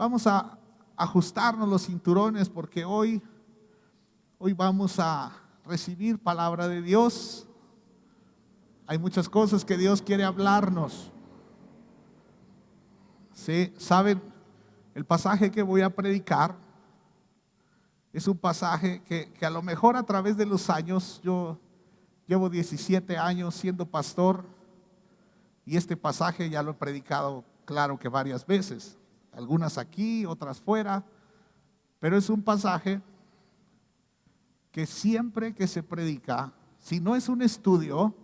Vamos a ajustarnos los cinturones porque hoy vamos a recibir palabra de Dios. Hay muchas cosas que Dios quiere hablarnos. ¿Sí? ¿Saben? El pasaje que voy a predicar es un pasaje que a lo mejor a través de los años, yo llevo 17 años siendo pastor y este pasaje ya lo he predicado, claro que varias veces, algunas aquí, otras fuera, pero es un pasaje que siempre que se predica, si no es un estudio,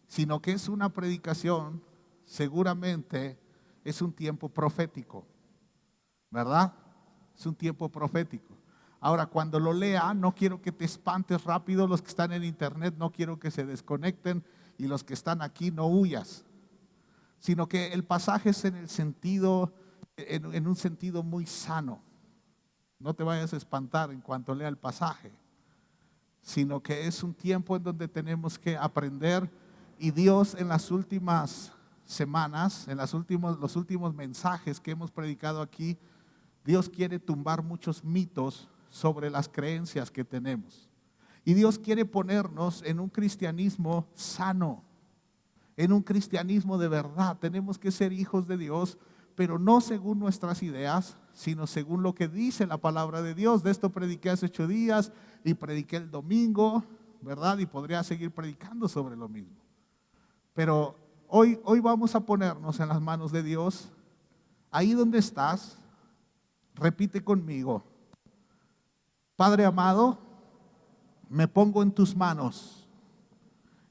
sino que es una predicación, seguramente es un tiempo profético, ¿verdad? Es un tiempo profético. Ahora, cuando lo lea, no quiero que te espantes rápido. Los que están en internet, no quiero que se desconecten, y los que están aquí, no huyas, sino que el pasaje es en un sentido muy sano. No te vayas a espantar en cuanto lea el pasaje, sino que es un tiempo en donde tenemos que aprender, y Dios en las últimas semanas, en los últimos mensajes que hemos predicado aquí, Dios quiere tumbar muchos mitos sobre las creencias que tenemos. Y Dios quiere ponernos en un cristianismo sano, en un cristianismo de verdad. Tenemos que ser hijos de Dios, pero no según nuestras ideas, sino según lo que dice la palabra de Dios. De esto prediqué hace 8 días y prediqué el domingo, ¿verdad? Y podría seguir predicando sobre lo mismo. Pero hoy vamos a ponernos en las manos de Dios. Ahí donde estás, repite conmigo: Padre amado, me pongo en tus manos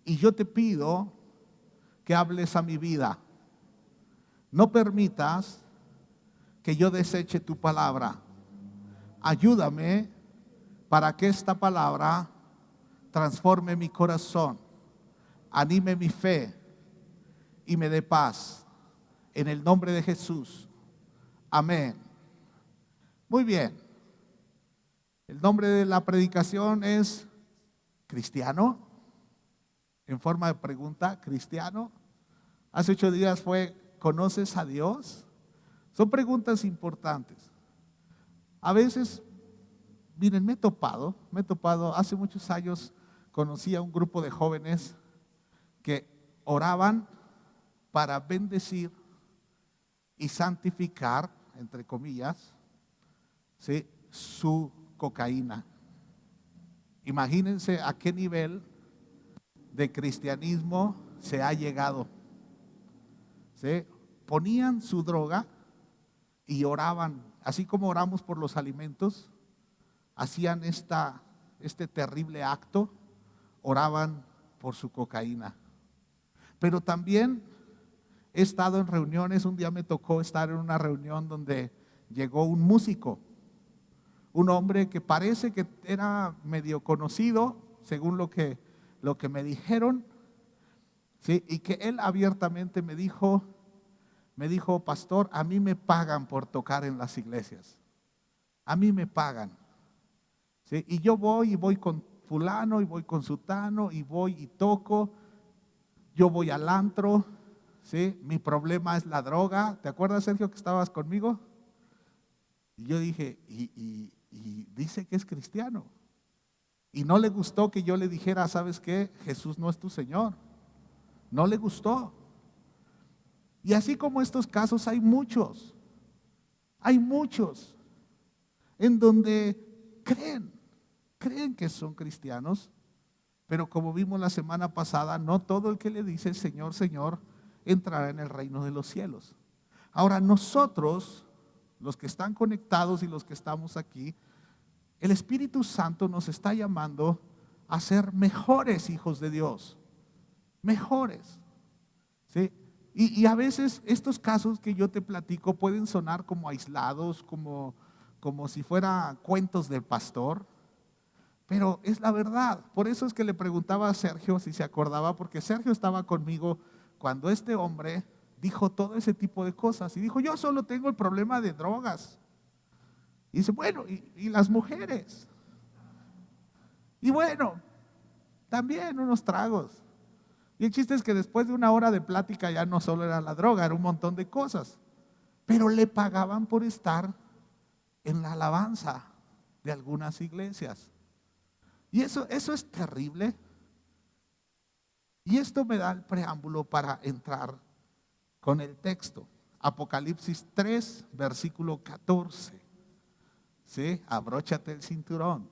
y yo te pido que hables a mi vida. No permitas que yo deseche tu palabra. Ayúdame para que esta palabra transforme mi corazón, anime mi fe y me dé paz. En el nombre de Jesús. Amén. Muy bien. El nombre de la predicación es ¿cristiano? En forma de pregunta, ¿cristiano? Hace 8 días fue ¿conoces a Dios? Son preguntas importantes. A veces, miren, me he topado, hace muchos años conocí a un grupo de jóvenes que oraban para bendecir y santificar, entre comillas, ¿sí?, su cocaína. Imagínense a qué nivel de cristianismo se ha llegado. ¿Sí? Ponían su droga y oraban, así como oramos por los alimentos, hacían este terrible acto, oraban por su cocaína. Pero también he estado en reuniones. Un día me tocó estar en una reunión donde llegó un músico, un hombre que parece que era medio conocido, según lo que me dijeron, ¿sí? Y que él abiertamente me dijo, pastor, a mí me pagan por tocar en las iglesias. A mí me pagan, ¿sí? Y yo voy con fulano, y voy con sutano, y voy y toco. Yo voy al antro, ¿sí? Mi problema es la droga. ¿Te acuerdas, Sergio, que estabas conmigo? Y yo dije, y dice que es cristiano. Y no le gustó que yo le dijera, ¿sabes qué? Jesús no es tu Señor. No le gustó. Y así como estos casos hay muchos en donde creen que son cristianos, pero como vimos la semana pasada, no todo el que le dice Señor, Señor, entrará en el reino de los cielos. Ahora nosotros, los que están conectados y los que estamos aquí, el Espíritu Santo nos está llamando a ser mejores hijos de Dios, mejores, ¿sí? Y a veces estos casos que yo te platico pueden sonar como aislados, como si fueran cuentos del pastor, pero es la verdad. Por eso es que le preguntaba a Sergio si se acordaba, porque Sergio estaba conmigo cuando este hombre dijo todo ese tipo de cosas y dijo, yo solo tengo el problema de drogas. Y dice, bueno, y las mujeres. Y bueno, también unos tragos. Y el chiste es que después de 1 hora de plática ya no solo era la droga, era un montón de cosas. pero le pagaban por estar en la alabanza de algunas iglesias. Y eso es terrible. Y esto me da el preámbulo para entrar con el texto. Apocalipsis 3, versículo 14. ¿Sí? Abróchate el cinturón.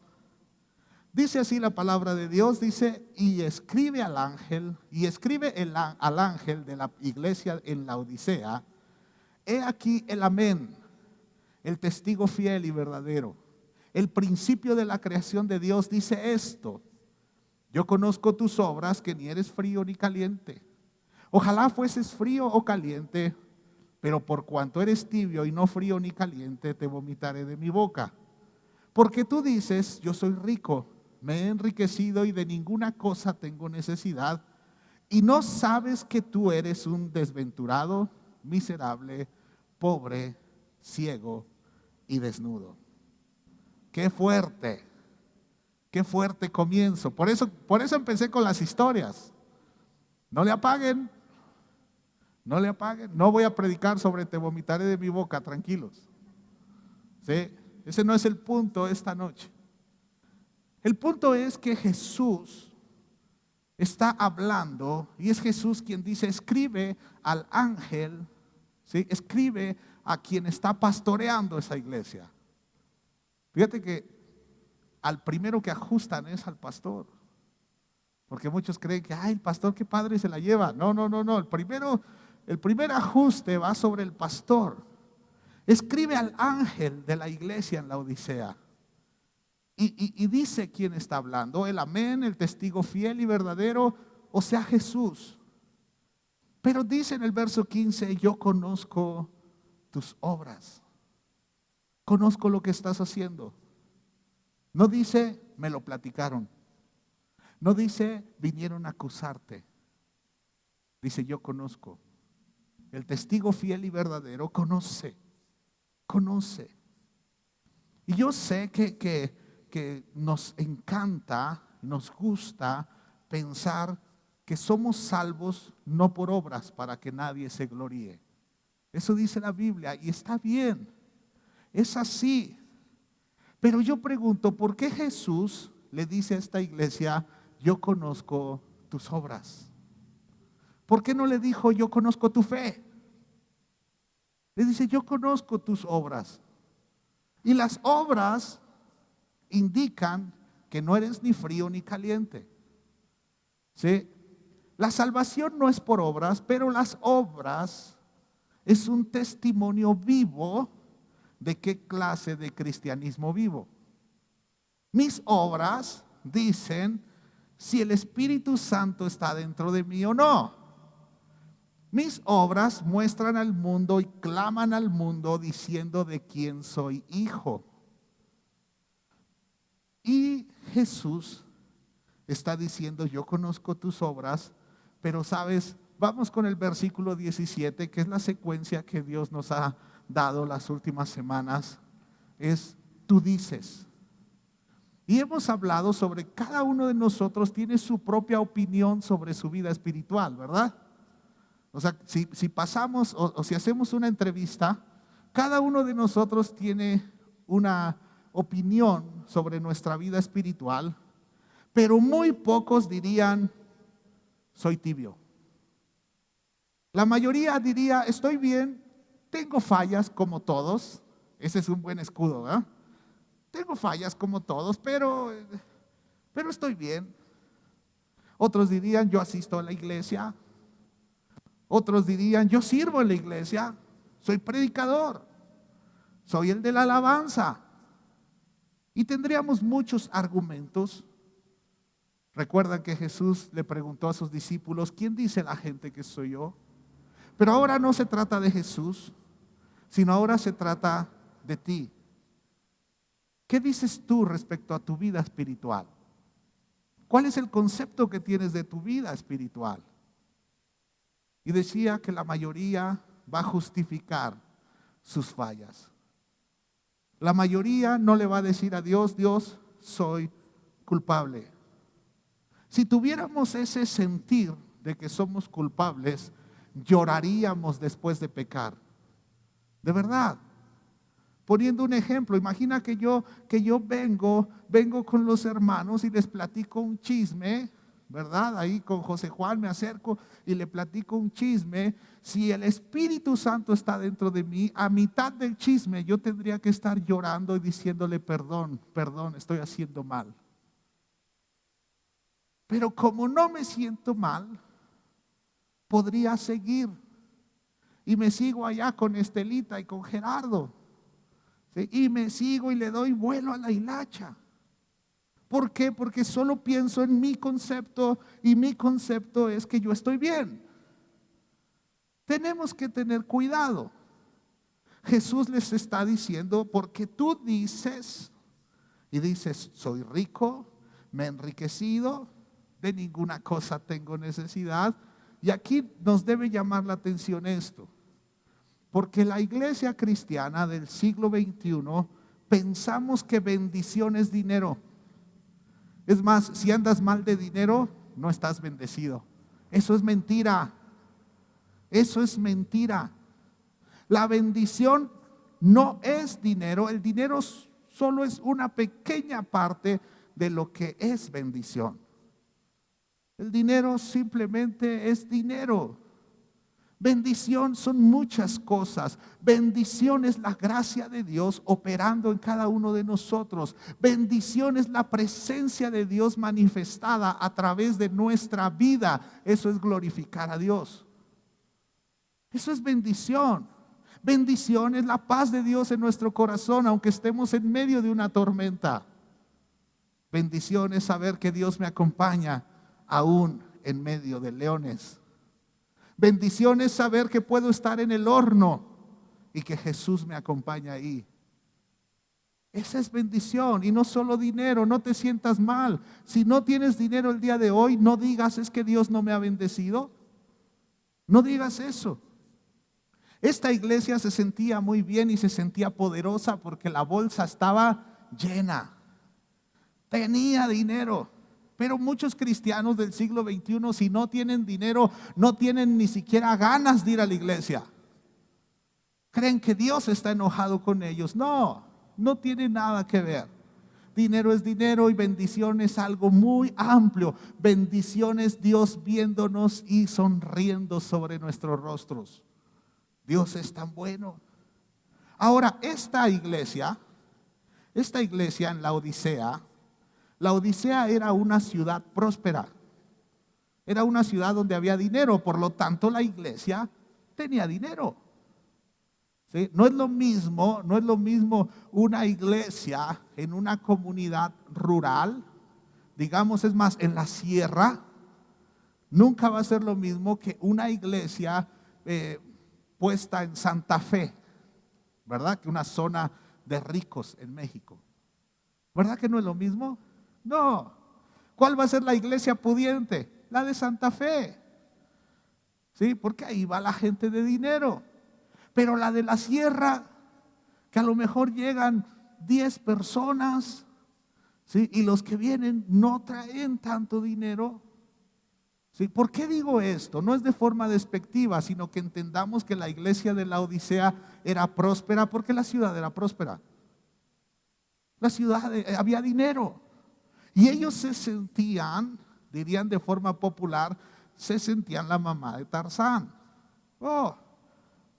Dice así la palabra de Dios, dice, y escribe al ángel al ángel de la iglesia en la Odisea, he aquí el amén, el testigo fiel y verdadero. El principio de la creación de Dios dice esto: yo conozco tus obras, que ni eres frío ni caliente. Ojalá fueses frío o caliente, pero por cuanto eres tibio y no frío ni caliente, te vomitaré de mi boca. Porque tú dices, yo soy rico, me he enriquecido y de ninguna cosa tengo necesidad, y no sabes que tú eres un desventurado, miserable, pobre, ciego y desnudo. Qué fuerte comienzo. Por eso empecé con las historias. No le apaguen. No voy a predicar sobre te vomitaré de mi boca, tranquilos. ¿Sí? Ese no es el punto esta noche. El punto es que Jesús está hablando, y es Jesús quien dice, escribe al ángel, ¿sí? Escribe a quien está pastoreando esa iglesia. Fíjate que al primero que ajustan es al pastor. Porque muchos creen que, el pastor qué padre se la lleva. No. El primer ajuste va sobre el pastor. Escribe al ángel de la iglesia en la Odisea. Y dice quién está hablando: el amén, el testigo fiel y verdadero, o sea, Jesús. Pero dice en el verso 15, yo conozco tus obras. Conozco lo que estás haciendo. No dice, me lo platicaron. No dice, vinieron a acusarte. Dice, yo conozco. El testigo fiel y verdadero conoce. Y yo sé que nos encanta, nos gusta pensar que somos salvos no por obras para que nadie se gloríe. Eso dice la Biblia y está bien. Es así. Pero yo pregunto, ¿por qué Jesús le dice a esta iglesia, yo conozco tus obras? ¿Por qué no le dijo, yo conozco tu fe? Le dice, yo conozco tus obras. Y las obras indican que no eres ni frío ni caliente. ¿Sí? La salvación no es por obras, pero las obras es un testimonio vivo de qué clase de cristianismo vivo. Mis obras dicen si el Espíritu Santo está dentro de mí o no. Mis obras muestran al mundo y claman al mundo diciendo de quién soy hijo. Y Jesús está diciendo, yo conozco tus obras, pero sabes, vamos con el versículo 17, que es la secuencia que Dios nos ha dado las últimas semanas. Es, tú dices. Y hemos hablado sobre cada uno de nosotros tiene su propia opinión sobre su vida espiritual, ¿verdad? O sea, si pasamos o si hacemos una entrevista, cada uno de nosotros tiene una opinión sobre nuestra vida espiritual, pero muy pocos dirían, soy tibio. La mayoría diría, estoy bien, tengo fallas como todos. Ese es un buen escudo, ¿verdad? Tengo fallas como todos, pero estoy bien. Otros dirían, yo asisto a la iglesia. Otros dirían, yo sirvo en la iglesia, soy predicador, soy el de la alabanza. Y tendríamos muchos argumentos. Recuerdan que Jesús le preguntó a sus discípulos, ¿quién dice la gente que soy yo? Pero ahora no se trata de Jesús, sino ahora se trata de ti. ¿Qué dices tú respecto a tu vida espiritual? ¿Cuál es el concepto que tienes de tu vida espiritual? Y decía que la mayoría va a justificar sus fallas. La mayoría no le va a decir a Dios, Dios, soy culpable. Si tuviéramos ese sentir de que somos culpables, lloraríamos después de pecar. De verdad. Poniendo un ejemplo, imagina que yo vengo con los hermanos y les platico un chisme, ¿verdad? Ahí con José Juan me acerco y le platico un chisme. Si el Espíritu Santo está dentro de mí, a mitad del chisme yo tendría que estar llorando y diciéndole perdón, estoy haciendo mal. Pero como no me siento mal, podría seguir. Y me sigo allá con Estelita y con Gerardo. ¿Sí? Y me sigo y le doy vuelo a la hilacha. ¿Por qué? Porque solo pienso en mi concepto y mi concepto es que yo estoy bien. Tenemos que tener cuidado. Jesús les está diciendo, porque tú dices, y dices, soy rico, me he enriquecido, de ninguna cosa tengo necesidad. Y aquí nos debe llamar la atención esto. Porque la iglesia cristiana del siglo XXI pensamos que bendición es dinero. Es más, si andas mal de dinero, no estás bendecido. Eso es mentira. Eso es mentira. La bendición no es dinero. El dinero solo es una pequeña parte de lo que es bendición. El dinero simplemente es dinero. Bendición son muchas cosas. Bendición es la gracia de Dios operando en cada uno de nosotros. Bendición es la presencia de Dios manifestada a través de nuestra vida. Eso es glorificar a Dios. Eso es bendición. Bendición es la paz de Dios en nuestro corazón, aunque estemos en medio de una tormenta. Bendición es saber que Dios me acompaña aún en medio de leones. Bendición es saber que puedo estar en el horno y que Jesús me acompaña ahí. Esa es bendición, y no solo dinero. No te sientas mal. Si no tienes dinero el día de hoy, no digas es que Dios no me ha bendecido. No digas eso. Esta iglesia se sentía muy bien y se sentía poderosa porque la bolsa estaba llena. Tenía dinero. Pero muchos cristianos del siglo XXI, si no tienen dinero, no tienen ni siquiera ganas de ir a la iglesia. Creen que Dios está enojado con ellos. No, no tiene nada que ver. Dinero es dinero y bendición es algo muy amplio. Bendición es Dios viéndonos y sonriendo sobre nuestros rostros. Dios es tan bueno. Ahora, esta iglesia en la Odisea era una ciudad próspera. Era una ciudad donde había dinero, por lo tanto la iglesia tenía dinero. ¿Sí? No es lo mismo una iglesia en una comunidad rural, digamos, es más, en la sierra. Nunca va a ser lo mismo que una iglesia puesta en Santa Fe, ¿verdad? Que una zona de ricos en México. ¿Verdad que no es lo mismo? No. ¿Cuál va a ser la iglesia pudiente? La de Santa Fe. ¿Sí? Porque ahí va la gente de dinero. Pero la de la sierra, que a lo mejor llegan 10 personas, ¿sí? Y los que vienen no traen tanto dinero. ¿Sí? ¿Por qué digo esto? No es de forma despectiva, sino que entendamos que la iglesia de la Odisea era próspera porque la ciudad era próspera. La ciudad había dinero. Y ellos se sentían, dirían de forma popular, se sentían la mamá de Tarzán. Oh,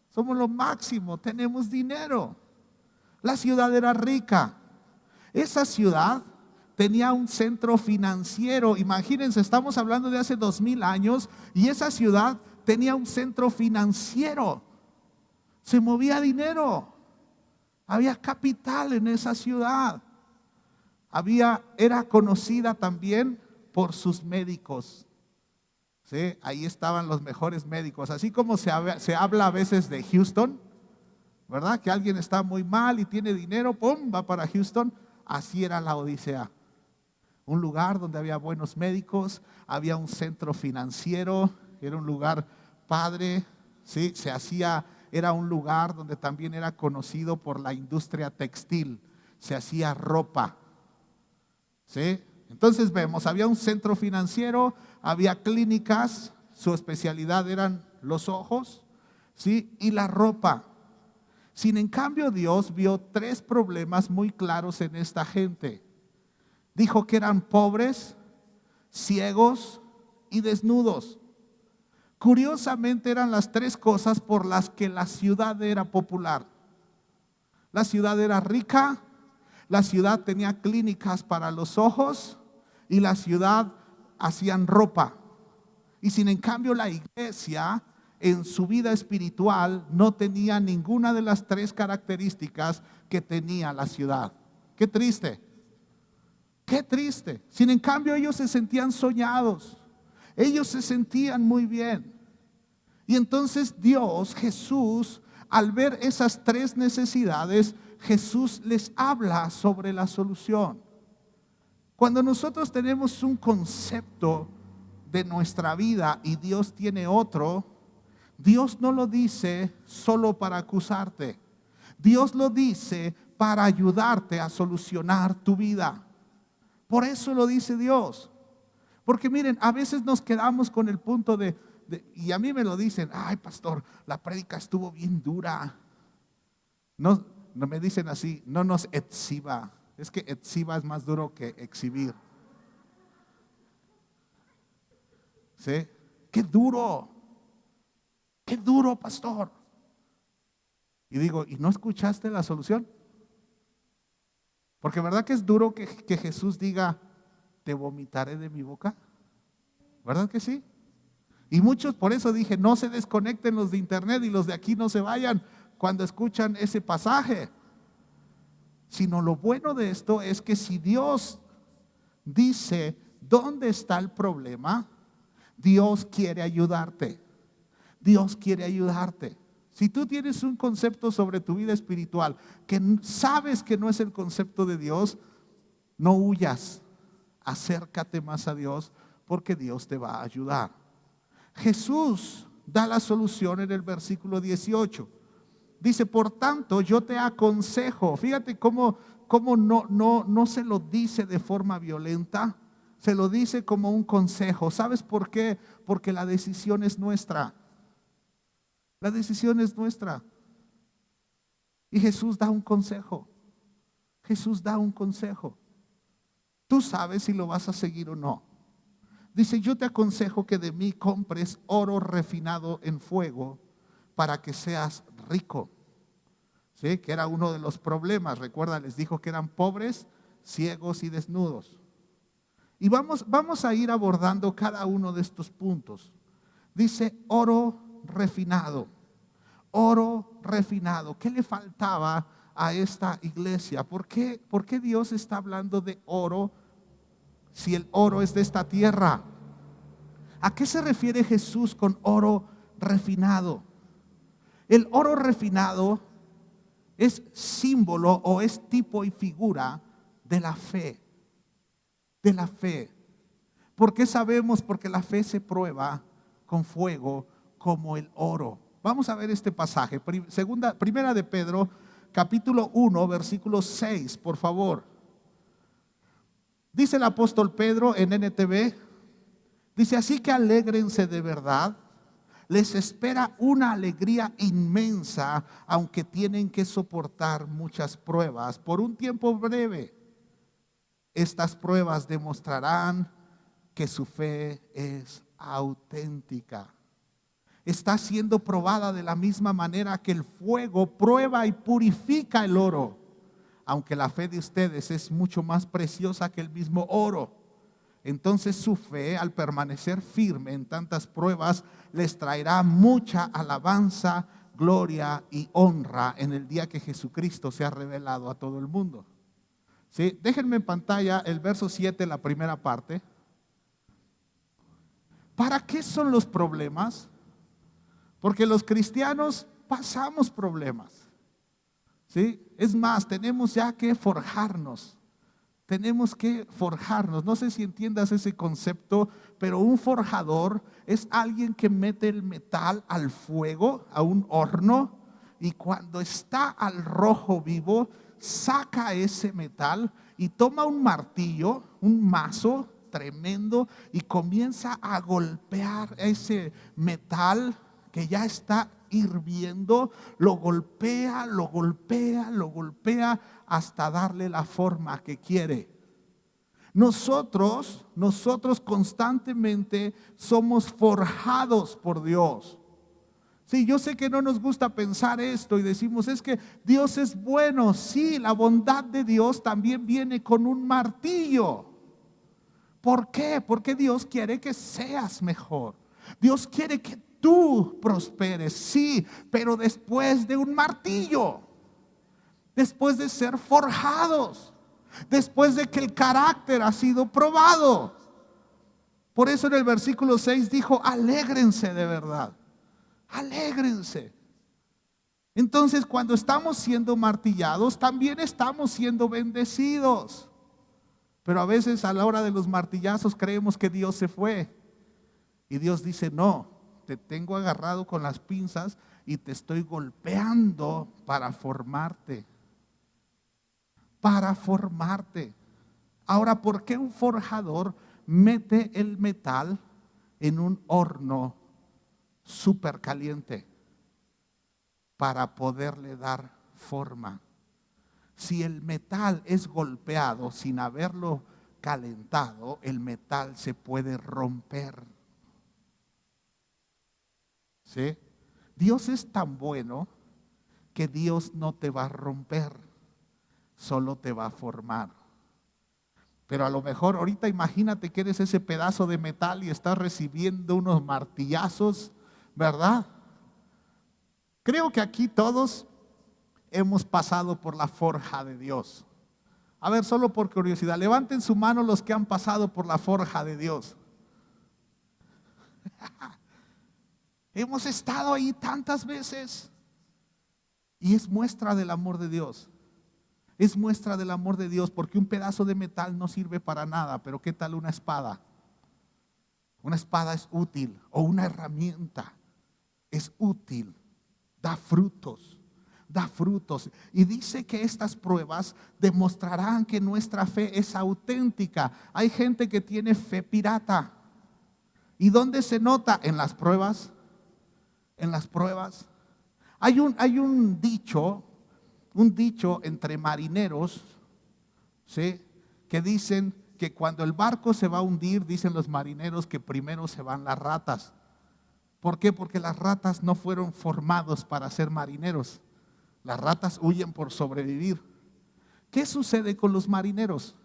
somos lo máximo, tenemos dinero. La ciudad era rica. Esa ciudad tenía un centro financiero. Imagínense, estamos hablando de hace 2000 años y esa ciudad tenía un centro financiero. Se movía dinero. Había capital en esa ciudad. Era conocida también por sus médicos. ¿Sí? Ahí estaban los mejores médicos. Así como se habla a veces de Houston, ¿verdad? Que alguien está muy mal y tiene dinero, ¡pum!, va para Houston. Así era la Odisea. Un lugar donde había buenos médicos, había un centro financiero, era un lugar padre, ¿sí? Era un lugar donde también era conocido por la industria textil, se hacía ropa. ¿Sí? Entonces vemos, había un centro financiero, había clínicas, su especialidad eran los ojos, ¿sí? Y la ropa. Sin en cambio, Dios vio tres problemas muy claros en esta gente. Dijo que eran pobres, ciegos y desnudos. Curiosamente eran las tres cosas por las que la ciudad era popular. La ciudad era rica, la ciudad tenía clínicas para los ojos y la ciudad hacían ropa. Y sin en cambio la iglesia en su vida espiritual no tenía ninguna de las tres características que tenía la ciudad. Qué triste, qué triste. Sin en cambio ellos se sentían soñados, ellos se sentían muy bien. Y entonces Dios, Jesús, al ver esas tres necesidades, Jesús les habla sobre la solución. Cuando nosotros tenemos un concepto de nuestra vida y Dios tiene otro, Dios no lo dice solo para acusarte. Dios lo dice para ayudarte a solucionar tu vida. Por eso lo dice Dios. Porque miren, a veces nos quedamos con el punto y a mí me lo dicen, ay pastor, la prédica estuvo bien dura. No me dicen así, no nos exhiba. Es que exhiba es más duro que exhibir. ¿Sí? ¡Qué duro! ¡Qué duro, pastor! Y digo, ¿y no escuchaste la solución? Porque ¿verdad que es duro que Jesús diga, te vomitaré de mi boca? ¿Verdad que sí? Y muchos, por eso dije, no se desconecten los de internet y los de aquí no se vayan cuando escuchan ese pasaje. Sino lo bueno de esto es que si Dios dice, ¿dónde está el problema? Dios quiere ayudarte. Dios quiere ayudarte. Si tú tienes un concepto sobre tu vida espiritual que sabes que no es el concepto de Dios, no huyas. Acércate más a Dios porque Dios te va a ayudar. Jesús da la solución en el versículo 18. Dice, por tanto, yo te aconsejo. Fíjate cómo no se lo dice de forma violenta. Se lo dice como un consejo. ¿Sabes por qué? Porque la decisión es nuestra. La decisión es nuestra. Y Jesús da un consejo. Jesús da un consejo. Tú sabes si lo vas a seguir o no. Dice, yo te aconsejo que de mí compres oro refinado en fuego para que seas rico. ¿Sí? Que era uno de los problemas. Recuerda, les dijo que eran pobres, ciegos y desnudos. Y vamos a ir abordando cada uno de estos puntos. Dice oro refinado. Oro refinado. ¿Qué le faltaba a esta iglesia? ¿Por qué Dios está hablando de oro si el oro es de esta tierra? ¿A qué se refiere Jesús con oro refinado? El oro refinado es símbolo o es tipo y figura de la fe. De la fe. ¿Por qué sabemos? Porque la fe se prueba con fuego como el oro. Vamos a ver este pasaje. Primera de Pedro, capítulo 1, versículo 6, por favor. Dice el apóstol Pedro en NTV, dice, así que alégrense de verdad. Les espera una alegría inmensa, aunque tienen que soportar muchas pruebas por un tiempo breve. Estas pruebas demostrarán que su fe es auténtica. Está siendo probada de la misma manera que el fuego prueba y purifica el oro, aunque la fe de ustedes es mucho más preciosa que el mismo oro. Entonces su fe, al permanecer firme en tantas pruebas, les traerá mucha alabanza, gloria y honra en el día que Jesucristo sea revelado a todo el mundo. ¿Sí? Déjenme en pantalla el verso 7, la primera parte. ¿Para qué son los problemas? Porque los cristianos pasamos problemas. ¿Sí? Es más, tenemos ya que forjarnos. Tenemos que forjarnos. No sé si entiendas ese concepto, pero un forjador es alguien que mete el metal al fuego, a un horno, y cuando está al rojo vivo, saca ese metal y toma un martillo, un mazo tremendo, y comienza a golpear ese metal que ya está hirviendo, lo golpea, lo golpea, lo golpea hasta darle la forma que quiere. Nosotros constantemente somos forjados por Dios. Sí, yo sé que no nos gusta pensar esto y decimos, es que Dios es bueno. Sí, la bondad de Dios también viene con un martillo. ¿Por qué? Porque Dios quiere que seas mejor. Dios quiere que tú prosperes, sí, pero después de un martillo, después de ser forjados, después de que el carácter ha sido probado. Por eso en el versículo 6 dijo, alégrense de verdad, alégrense. Entonces, cuando estamos siendo martillados, también estamos siendo bendecidos. Pero a veces a la hora de los martillazos creemos que Dios se fue. Y Dios dice, no, te tengo agarrado con las pinzas y te estoy golpeando para formarte. Para formarte. Ahora, ¿por qué un forjador mete el metal en un horno súper caliente? Para poderle dar forma. Si el metal es golpeado sin haberlo calentado, el metal se puede romper. ¿Sí? Dios es tan bueno que Dios no te va a romper, solo te va a formar. Pero a lo mejor ahorita imagínate que eres ese pedazo de metal y estás recibiendo unos martillazos, ¿verdad? Creo que aquí todos hemos pasado por la forja de Dios. A ver, solo por curiosidad, levanten su mano los que han pasado por la forja de Dios. Hemos estado ahí tantas veces y es muestra del amor de Dios. Es muestra del amor de Dios, porque un pedazo de metal no sirve para nada, pero ¿qué tal una espada? Una espada es útil, o una herramienta es útil, da frutos. Da frutos. Y dice que estas pruebas demostrarán que nuestra fe es auténtica. Hay gente que tiene fe pirata. ¿Y dónde se nota? En las pruebas. En las pruebas. Hay un dicho entre marineros, ¿sí?, que dicen que cuando el barco se va a hundir, dicen los marineros que primero se van las ratas. ¿Por qué? Porque las ratas no fueron formados para ser marineros. Las ratas huyen por sobrevivir. ¿Qué sucede con los marineros?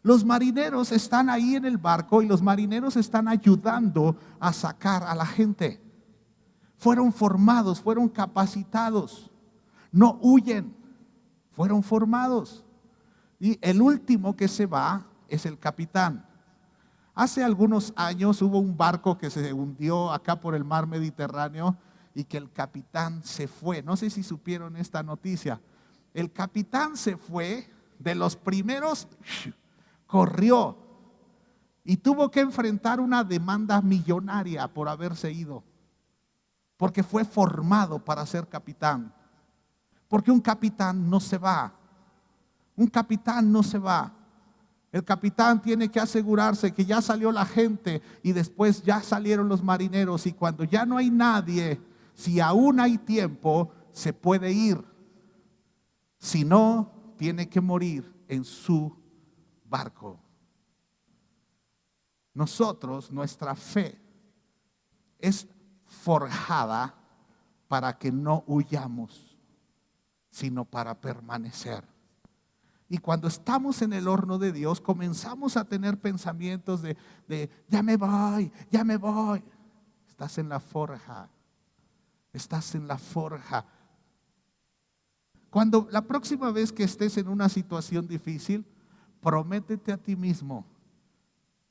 Los marineros están ahí en el barco y los marineros están ayudando a sacar a la gente. Fueron formados, fueron capacitados. No huyen, fueron formados. Y el último que se va es el capitán. Hace algunos años hubo un barco que se hundió acá por el mar Mediterráneo y que el capitán se fue. No sé si supieron esta noticia. El capitán se fue, de los primeros, corrió y tuvo que enfrentar una demanda millonaria por haberse ido, porque fue formado para ser capitán. Porque un capitán no se va. Un capitán no se va. El capitán tiene que asegurarse que ya salió la gente y después ya salieron los marineros, y cuando ya no hay nadie, si aún hay tiempo, se puede ir. Si no, tiene que morir en su barco. Nosotros, nuestra fe es forjada para que no huyamos, sino para permanecer. Y cuando estamos en el horno de Dios, comenzamos a tener pensamientos de ya me voy, ya me voy. Estás en la forja. Estás en la forja. Cuando la próxima vez que estés en una situación difícil, prométete a ti mismo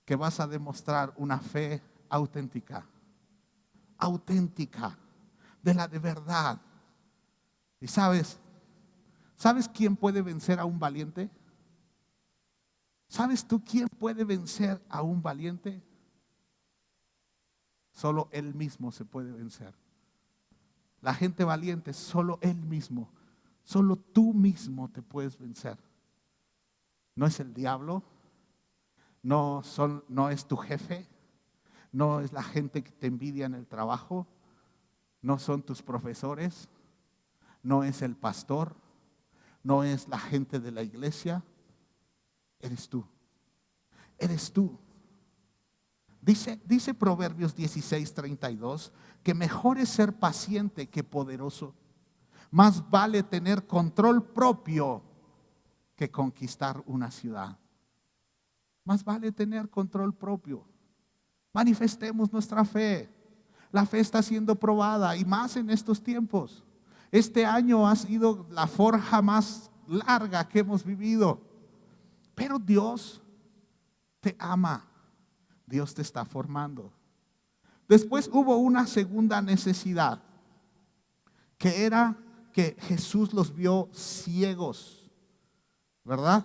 que vas a demostrar una fe auténtica. Auténtica, de la de verdad. Y ¿sabes quién puede vencer a un valiente? ¿Sabes tú quién puede vencer a un valiente? Solo él mismo se puede vencer. La gente valiente, solo él mismo, solo tú mismo te puedes vencer. No es el diablo, no es tu jefe, no es la gente que te envidia en el trabajo, No son tus profesores, no es el pastor, no es la gente de la iglesia, eres tú. Eres tú. Dice Proverbios 16:32 que mejor es ser paciente que poderoso. Más vale tener control propio que conquistar una ciudad. Más vale tener control propio. Manifestemos nuestra fe. La fe está siendo probada y más en estos tiempos. Este año ha sido la forja más larga que hemos vivido. Pero Dios te ama. Dios te está formando. Después hubo una segunda necesidad, que era que Jesús los vio ciegos, ¿verdad?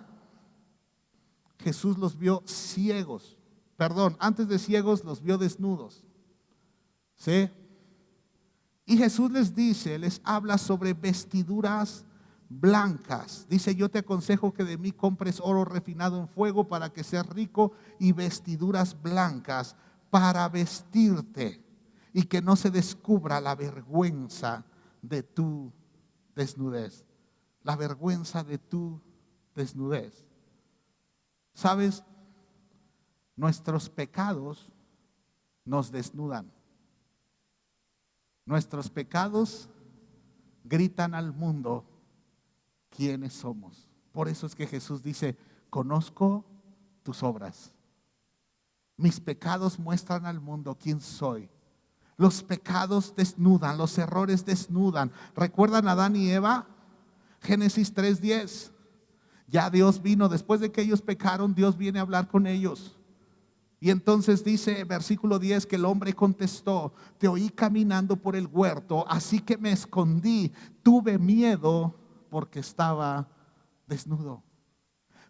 Jesús los vio ciegos. Perdón, antes de ciegos los vio desnudos. ¿Sí? Y Jesús les habla sobre vestiduras blancas. Dice, yo te aconsejo que de mí compres oro refinado en fuego para que seas rico, y vestiduras blancas para vestirte, y que no se descubra la vergüenza de tu desnudez. La vergüenza de tu desnudez. ¿Sabes? Nuestros pecados nos desnudan. Nuestros pecados gritan al mundo quiénes somos. Por eso es que Jesús dice, conozco tus obras. Mis pecados muestran al mundo quién soy. Los pecados desnudan, los errores desnudan. ¿Recuerdan a Adán y Eva? Génesis 3:10. Ya Dios vino, después de que ellos pecaron, Dios viene a hablar con ellos. Y entonces dice versículo 10 que el hombre contestó, te oí caminando por el huerto, así que me escondí, tuve miedo porque estaba desnudo.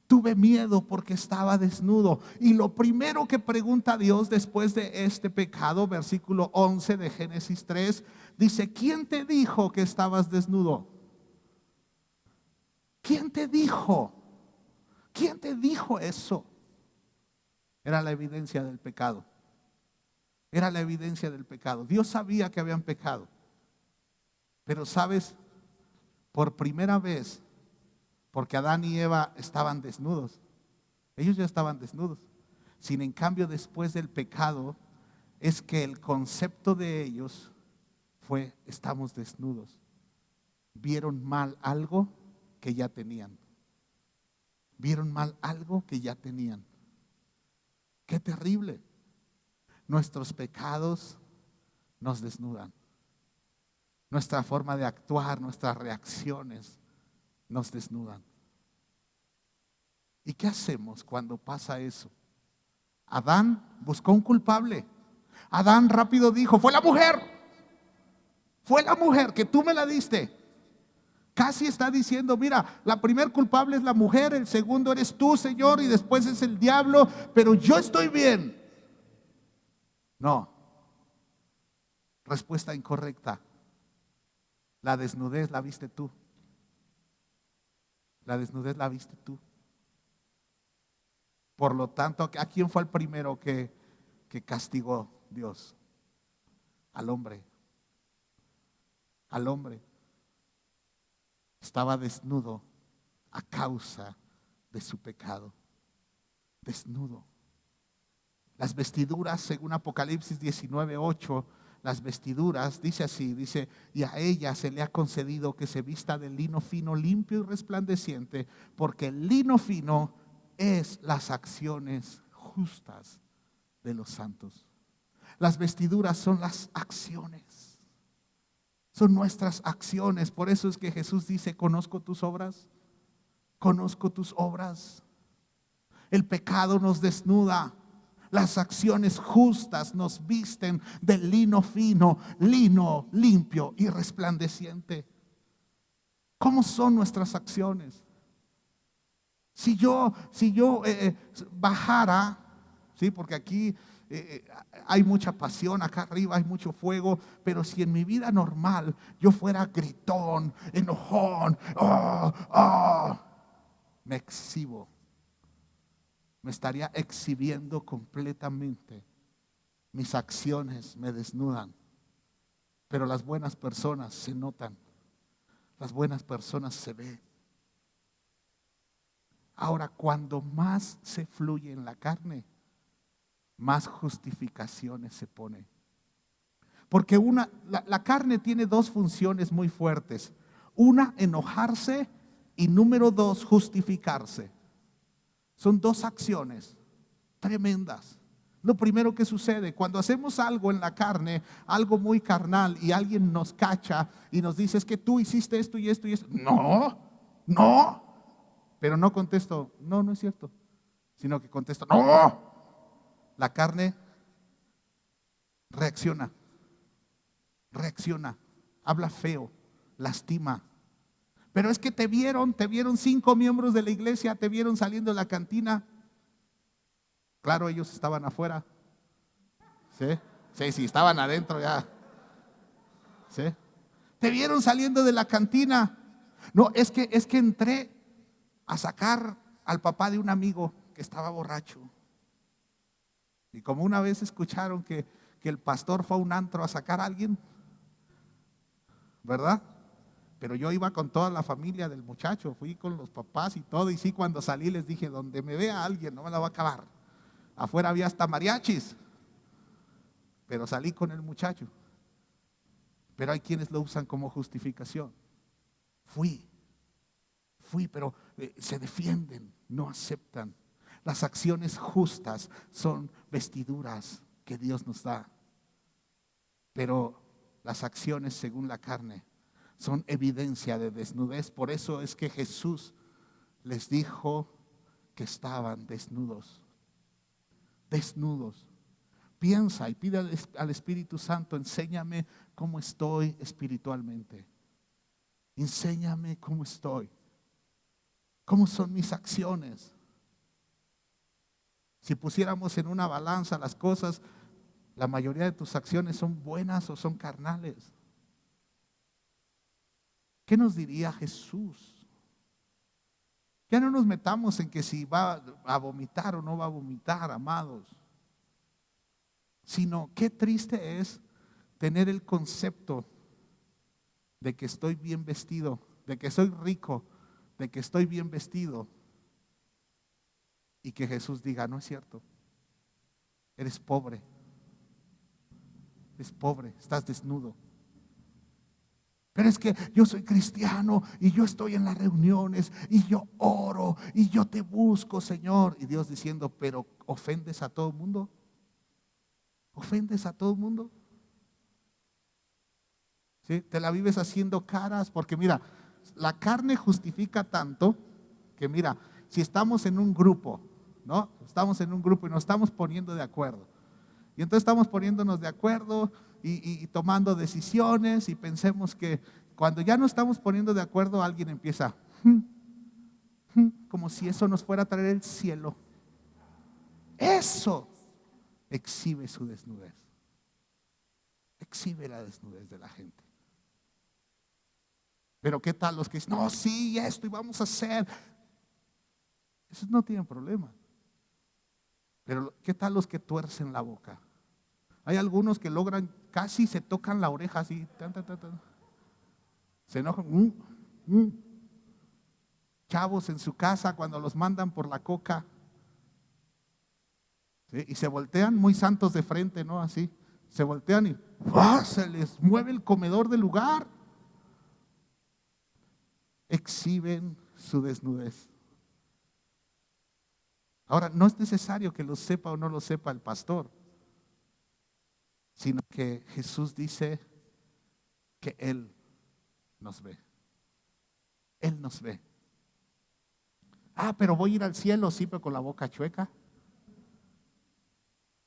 Tuve miedo porque estaba desnudo. Y lo primero que pregunta Dios después de este pecado, versículo 11 de Génesis 3, dice, ¿quién te dijo que estabas desnudo? ¿Quién te dijo? ¿Quién te dijo eso? Era la evidencia del pecado. Era la evidencia del pecado. Dios sabía que habían pecado. Pero sabes, por primera vez, porque Adán y Eva estaban desnudos. Ellos ya estaban desnudos. Sin en cambio, después del pecado, es que el concepto de ellos fue, estamos desnudos. Vieron mal algo que ya tenían. Vieron mal algo que ya tenían. Qué terrible. Nuestros pecados nos desnudan. Nuestra forma de actuar, nuestras reacciones nos desnudan. ¿Y qué hacemos cuando pasa eso? Adán buscó un culpable. Adán rápido dijo, fue la mujer que tú me la diste. Casi está diciendo, mira, la primer culpable es la mujer, el segundo eres tú, Señor, y después es el diablo, pero yo estoy bien. No. Respuesta incorrecta. La desnudez la viste tú. La desnudez la viste tú. Por lo tanto, ¿a quién fue el primero que castigó Dios? Al hombre. Al hombre. Estaba desnudo a causa de su pecado. Desnudo. Las vestiduras, según Apocalipsis 19:8, las vestiduras, dice así, dice, y a ella se le ha concedido que se vista de lino fino, limpio y resplandeciente, porque el lino fino es las acciones justas de los santos. Las vestiduras son las acciones. Son nuestras acciones. Por eso es que Jesús dice, conozco tus obras. Conozco tus obras. El pecado nos desnuda. Las acciones justas nos visten de lino fino, lino limpio y resplandeciente. ¿Cómo son nuestras acciones? Si yo bajara, ¿sí? Porque aquí hay mucha pasión, acá arriba hay mucho fuego, pero si en mi vida normal yo fuera gritón, enojón, me exhibo, me estaría exhibiendo completamente. Mis acciones me desnudan. Pero las buenas personas se notan, las buenas personas se ven. Ahora, cuando más se fluye en la carne, más justificaciones se pone. Porque la carne tiene dos funciones muy fuertes. Una, enojarse, y número dos, justificarse. Son dos acciones tremendas. Lo primero que sucede cuando hacemos algo en la carne, algo muy carnal, y alguien nos cacha y nos dice: es que tú hiciste esto y esto y esto. No, no. Pero no contesto, no, no es cierto. Sino que contesto, no. La carne reacciona, habla feo, lastima. Pero es que te vieron 5 miembros de la iglesia, te vieron saliendo de la cantina. Claro, ellos estaban afuera. Sí, estaban adentro ya. ¿Sí? Te vieron saliendo de la cantina. No, es que entré a sacar al papá de un amigo que estaba borracho. Y como una vez escucharon que el pastor fue a un antro a sacar a alguien, ¿verdad? Pero yo iba con toda la familia del muchacho, fui con los papás y todo, y sí, cuando salí les dije: donde me vea alguien, no me la va a acabar. Afuera había hasta mariachis, pero salí con el muchacho. Pero hay quienes lo usan como justificación. Fui, pero se defienden, no aceptan. Las acciones justas son vestiduras que Dios nos da, pero las acciones según la carne son evidencia de desnudez. Por eso es que Jesús les dijo que estaban desnudos. Piensa y pide al Espíritu Santo: enséñame cómo estoy espiritualmente. Enséñame cómo estoy. ¿Cómo son mis acciones? Si pusiéramos en una balanza las cosas, la mayoría de tus acciones son buenas o son carnales. ¿Qué nos diría Jesús? Ya no nos metamos en que si va a vomitar o no va a vomitar, amados. Sino qué triste es tener el concepto de que estoy bien vestido, de que soy rico, de que estoy bien vestido, y que Jesús diga: no es cierto, eres pobre, estás desnudo. Pero es que yo soy cristiano y yo estoy en las reuniones y yo oro y yo te busco, Señor. Y Dios diciendo: pero ¿ofendes a todo el mundo? ¿Ofendes a todo el mundo? ¿Sí? Te la vives haciendo caras, porque mira, la carne justifica tanto que mira, si estamos en un grupo, ¿no? Estamos en un grupo y nos estamos poniendo de acuerdo. Y entonces estamos poniéndonos de acuerdo y tomando decisiones, y pensemos que cuando ya no estamos poniendo de acuerdo, alguien empieza como si eso nos fuera a traer el cielo. Eso exhibe su desnudez. Exhibe la desnudez de la gente. Pero ¿qué tal los que dicen: no, sí, esto y vamos a hacer? Esos no tienen problema. Pero ¿qué tal los que tuercen la boca? Hay algunos que logran, casi se tocan la oreja así, se enojan. Chavos en su casa cuando los mandan por la coca, ¿sí? Y se voltean muy santos de frente, ¿no? Así, se voltean y se les mueve el comedor del lugar. Exhiben su desnudez. Ahora, no es necesario que lo sepa o no lo sepa el pastor, sino que Jesús dice que Él nos ve. Él nos ve. Pero voy a ir al cielo, sí, pero con la boca chueca,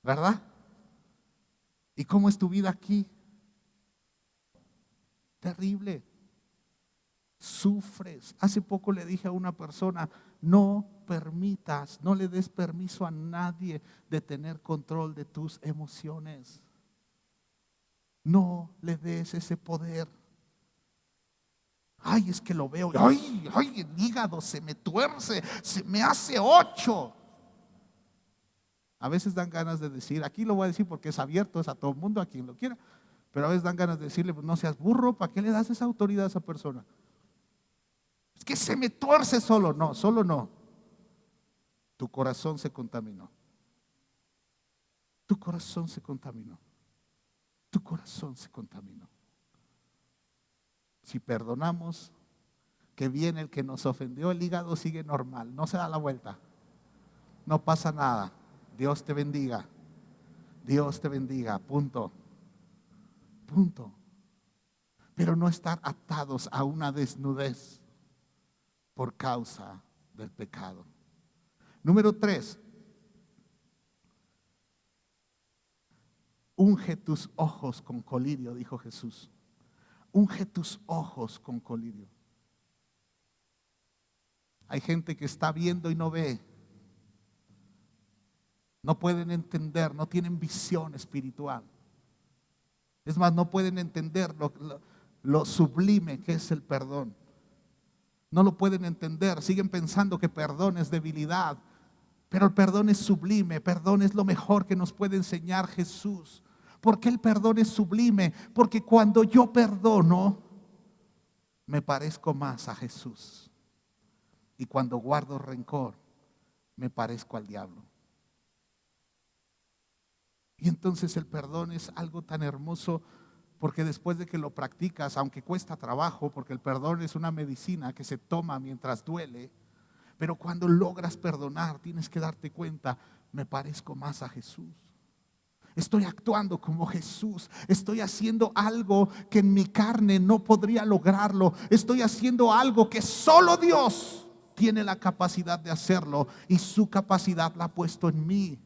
¿verdad? ¿Y cómo es tu vida aquí? Terrible. Sufres. Hace poco le dije a una persona: no permitas, no le des permiso a nadie de tener control de tus emociones. No le des ese poder. Es que lo veo, el hígado se me tuerce, se me hace 8. A veces dan ganas de decir, aquí lo voy a decir porque es abierto, es a todo el mundo, a quien lo quiera, Pero a veces dan ganas de decirle, pues no seas burro, ¿para qué le das esa autoridad a esa persona? Es que se me tuerce solo. No, solo no. Tu corazón se contaminó. Tu corazón se contaminó. Tu corazón se contaminó. Si perdonamos, que viene el que nos ofendió, el hígado sigue normal, no se da la vuelta. No pasa nada. Dios te bendiga. Dios te bendiga. Punto. Punto. Pero no estar atados a una desnudez por causa del pecado. Número 3. Unge tus ojos con colirio, dijo Jesús. Unge tus ojos con colirio. Hay gente que está viendo y no ve. No pueden entender, no tienen visión espiritual. Es más, no pueden entender lo sublime que es el perdón. No lo pueden entender, siguen pensando que perdón es debilidad. Pero el perdón es sublime, perdón es lo mejor que nos puede enseñar Jesús. ¿Por qué el perdón es sublime? Porque cuando yo perdono, me parezco más a Jesús. Y cuando guardo rencor, me parezco al diablo. Y entonces el perdón es algo tan hermoso, porque después de que lo practicas, aunque cuesta trabajo, porque el perdón es una medicina que se toma mientras duele, pero cuando logras perdonar, tienes que darte cuenta, me parezco más a Jesús. Estoy actuando como Jesús. Estoy haciendo algo que en mi carne no podría lograrlo. Estoy haciendo algo que solo Dios tiene la capacidad de hacerlo, y su capacidad la ha puesto en mí.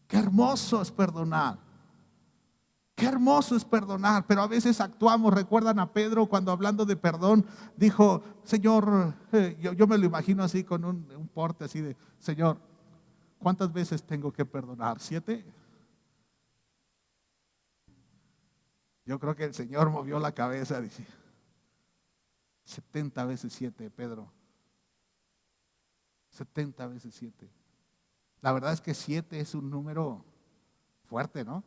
Qué hermoso es perdonar. Qué hermoso es perdonar, pero a veces actuamos. ¿Recuerdan a Pedro cuando hablando de perdón dijo, Señor, yo me lo imagino así con un porte así de, Señor, ¿cuántas veces tengo que perdonar? ¿7? Yo creo que el Señor movió la cabeza, dice, 70 veces 7, Pedro. 70 veces 7. La verdad es que 7 es un número fuerte, ¿no?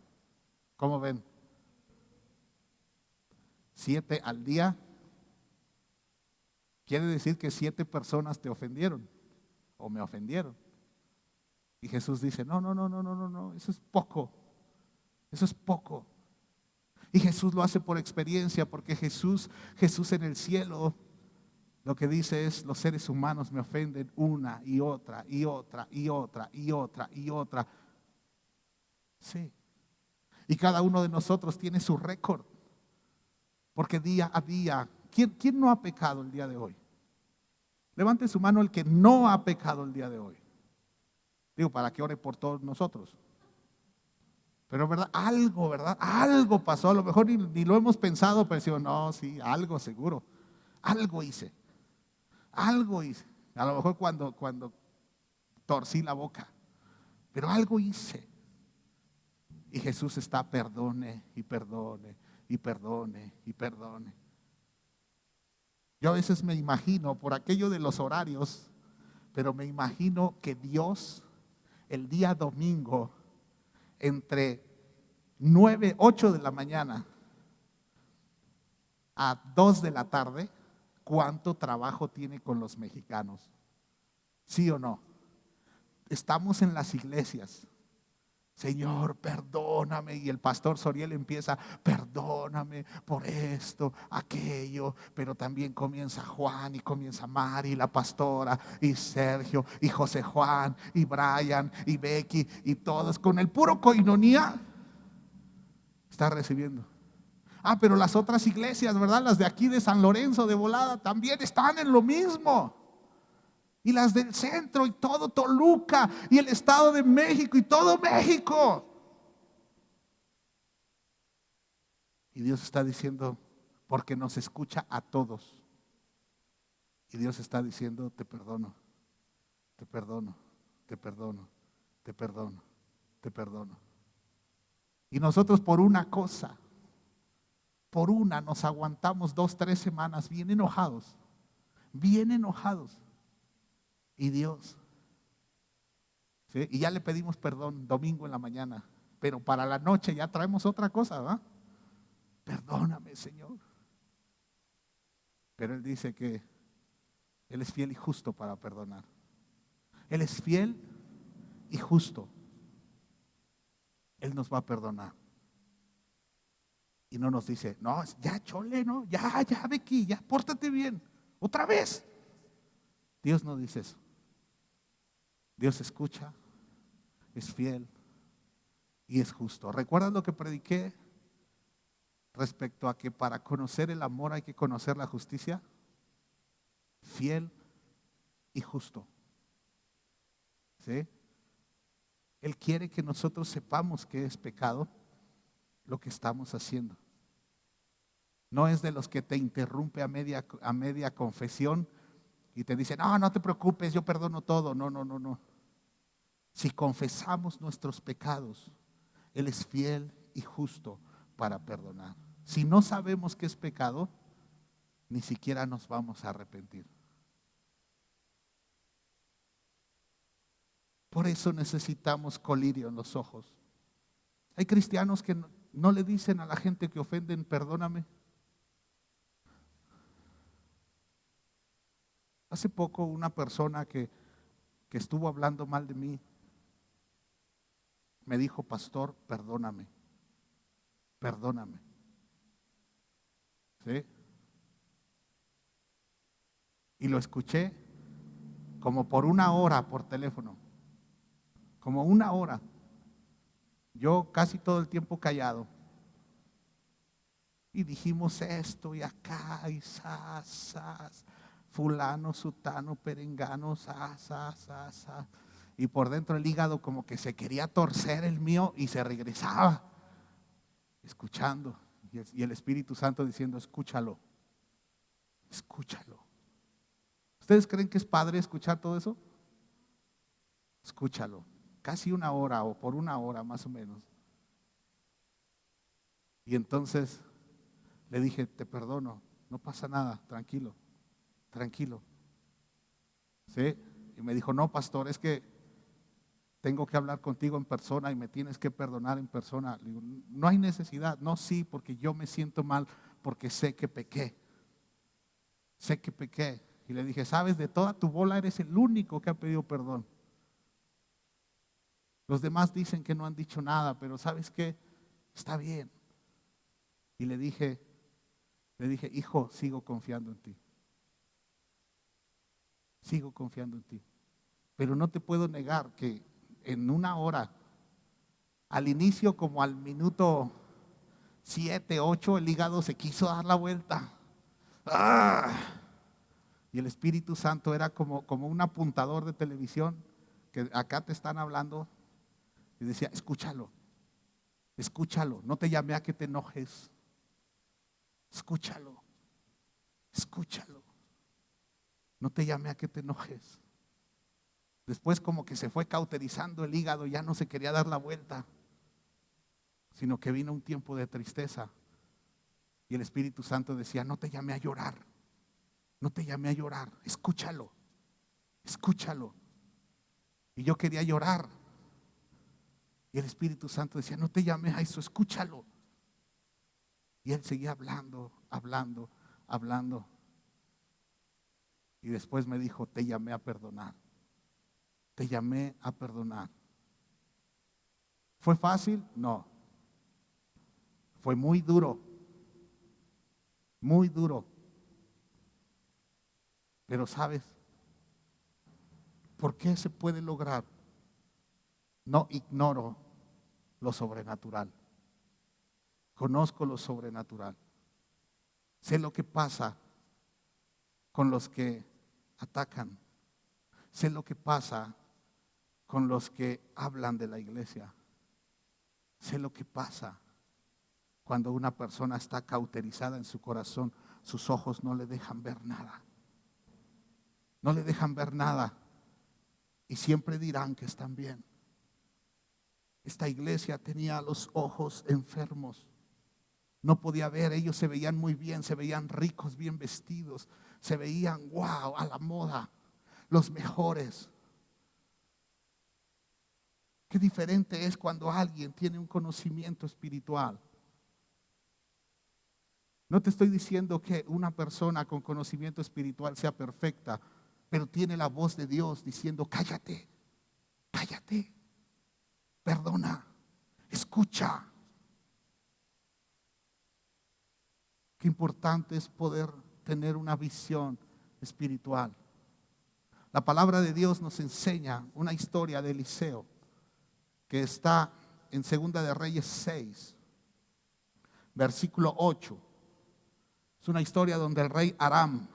¿Cómo ven? 7 al día quiere decir que 7 personas te ofendieron o me ofendieron. Y Jesús dice, no, eso es poco. Eso es poco. Y Jesús lo hace por experiencia, porque Jesús en el cielo lo que dice es, los seres humanos me ofenden una y otra y otra y otra y otra y otra. Sí. Y cada uno de nosotros tiene su récord. Porque día a día, ¿quién no ha pecado el día de hoy? Levante su mano el que no ha pecado el día de hoy. Digo, para que ore por todos nosotros. Pero ¿verdad? Algo pasó. A lo mejor ni lo hemos pensado, pero decimos, no, sí, algo seguro. Algo hice. Algo hice. A lo mejor cuando torcí la boca. Pero algo hice. Y Jesús está, perdone y perdone y perdone y perdone. Yo a veces me imagino, por aquello de los horarios, pero me imagino que Dios el día domingo entre 8 de la mañana a 2 de la tarde, ¿cuánto trabajo tiene con los mexicanos? ¿Sí o no? Estamos en las iglesias. Señor, perdóname. Y el pastor Soriel empieza, perdóname por esto, aquello. Pero también comienza Juan y comienza Mari, la pastora, y Sergio, y José Juan, y Brian, y Becky, y todos con el puro coinonía está recibiendo. Pero las otras iglesias, ¿verdad? Las de aquí de San Lorenzo, de volada, también están en lo mismo. Y las del centro y todo Toluca y el Estado de México y todo México. Y Dios está diciendo, porque nos escucha a todos. Y Dios está diciendo, te perdono, te perdono, te perdono, te perdono, te perdono. Y nosotros por una cosa, nos aguantamos 2, 3 semanas bien enojados. Bien enojados. Y Dios, ¿sí? Y ya le pedimos perdón domingo en la mañana, pero para la noche ya traemos otra cosa, ¿verdad? Perdóname, Señor. Pero Él dice que Él es fiel y justo para perdonar. Él es fiel y justo. Él nos va a perdonar. Y no nos dice, no, ya chole, no, ya Becky, ya pórtate bien, otra vez. Dios no dice eso. Dios escucha, es fiel y es justo. ¿Recuerdas lo que prediqué respecto a que para conocer el amor hay que conocer la justicia? Fiel y justo. ¿Sí? Él quiere que nosotros sepamos que es pecado lo que estamos haciendo. No es de los que te interrumpe a media confesión y te dice, no, no te preocupes, yo perdono todo. No. Si confesamos nuestros pecados, Él es fiel y justo para perdonar. Si no sabemos que es pecado, ni siquiera nos vamos a arrepentir. Por eso necesitamos colirio en los ojos. Hay cristianos que no le dicen a la gente que ofenden, perdóname. Hace poco una persona que estuvo hablando mal de mí me dijo, pastor, perdóname. ¿Sí? Y lo escuché como por 1 hora por teléfono. Como 1 hora. Yo casi todo el tiempo callado. Y dijimos esto y acá y sas. Fulano, sutano, perengano, sas. Y por dentro el hígado como que se quería torcer el mío y se regresaba. Escuchando. Y el Espíritu Santo diciendo, escúchalo. ¿Ustedes creen que es padre escuchar todo eso? Escúchalo. Casi 1 hora o por 1 hora más o menos. Y entonces le dije, te perdono, no pasa nada, tranquilo. ¿Sí? Y me dijo, no, pastor, es que tengo que hablar contigo en persona y me tienes que perdonar en persona. Le digo, no hay necesidad. No, sí, porque yo me siento mal porque sé que pequé. Y le dije, sabes, de toda tu bola eres el único que ha pedido perdón. Los demás dicen que no han dicho nada, pero ¿sabes qué? Está bien. Y le dije, hijo, sigo confiando en ti. Pero no te puedo negar que en 1 hora, al inicio como al minuto 7, 8, el hígado se quiso dar la vuelta. ¡Ah! Y el Espíritu Santo era como un apuntador de televisión que acá te están hablando y decía, escúchalo, no te llamé a que te enojes, escúchalo, no te llamé a que te enojes. Después como que se fue cauterizando el hígado, ya no se quería dar la vuelta, sino que vino un tiempo de tristeza y el Espíritu Santo decía, no te llamé a llorar, escúchalo. Y yo quería llorar y el Espíritu Santo decía, no te llamé a eso, escúchalo. Y él seguía hablando. Y después me dijo, te llamé a perdonar. ¿Fue fácil? No. Fue muy duro. Pero ¿sabes por qué se puede lograr? No ignoro lo sobrenatural. Conozco lo sobrenatural. Sé lo que pasa con los que atacan. Sé lo que pasa con los que hablan de la iglesia. Sé lo que pasa cuando una persona está cauterizada en su corazón. Sus ojos no le dejan ver nada. Y siempre dirán que están bien. Esta iglesia tenía los ojos enfermos. No podía ver, ellos se veían muy bien, se veían ricos, bien vestidos, se veían, wow, a la moda, los mejores. Qué diferente es cuando alguien tiene un conocimiento espiritual. No te estoy diciendo que una persona con conocimiento espiritual sea perfecta, pero tiene la voz de Dios diciendo: cállate, cállate, perdona, escucha. Qué importante es poder tener una visión espiritual. La palabra de Dios nos enseña una historia de Eliseo que está en Segunda de Reyes 6, versículo 8. Es una historia donde el rey Aram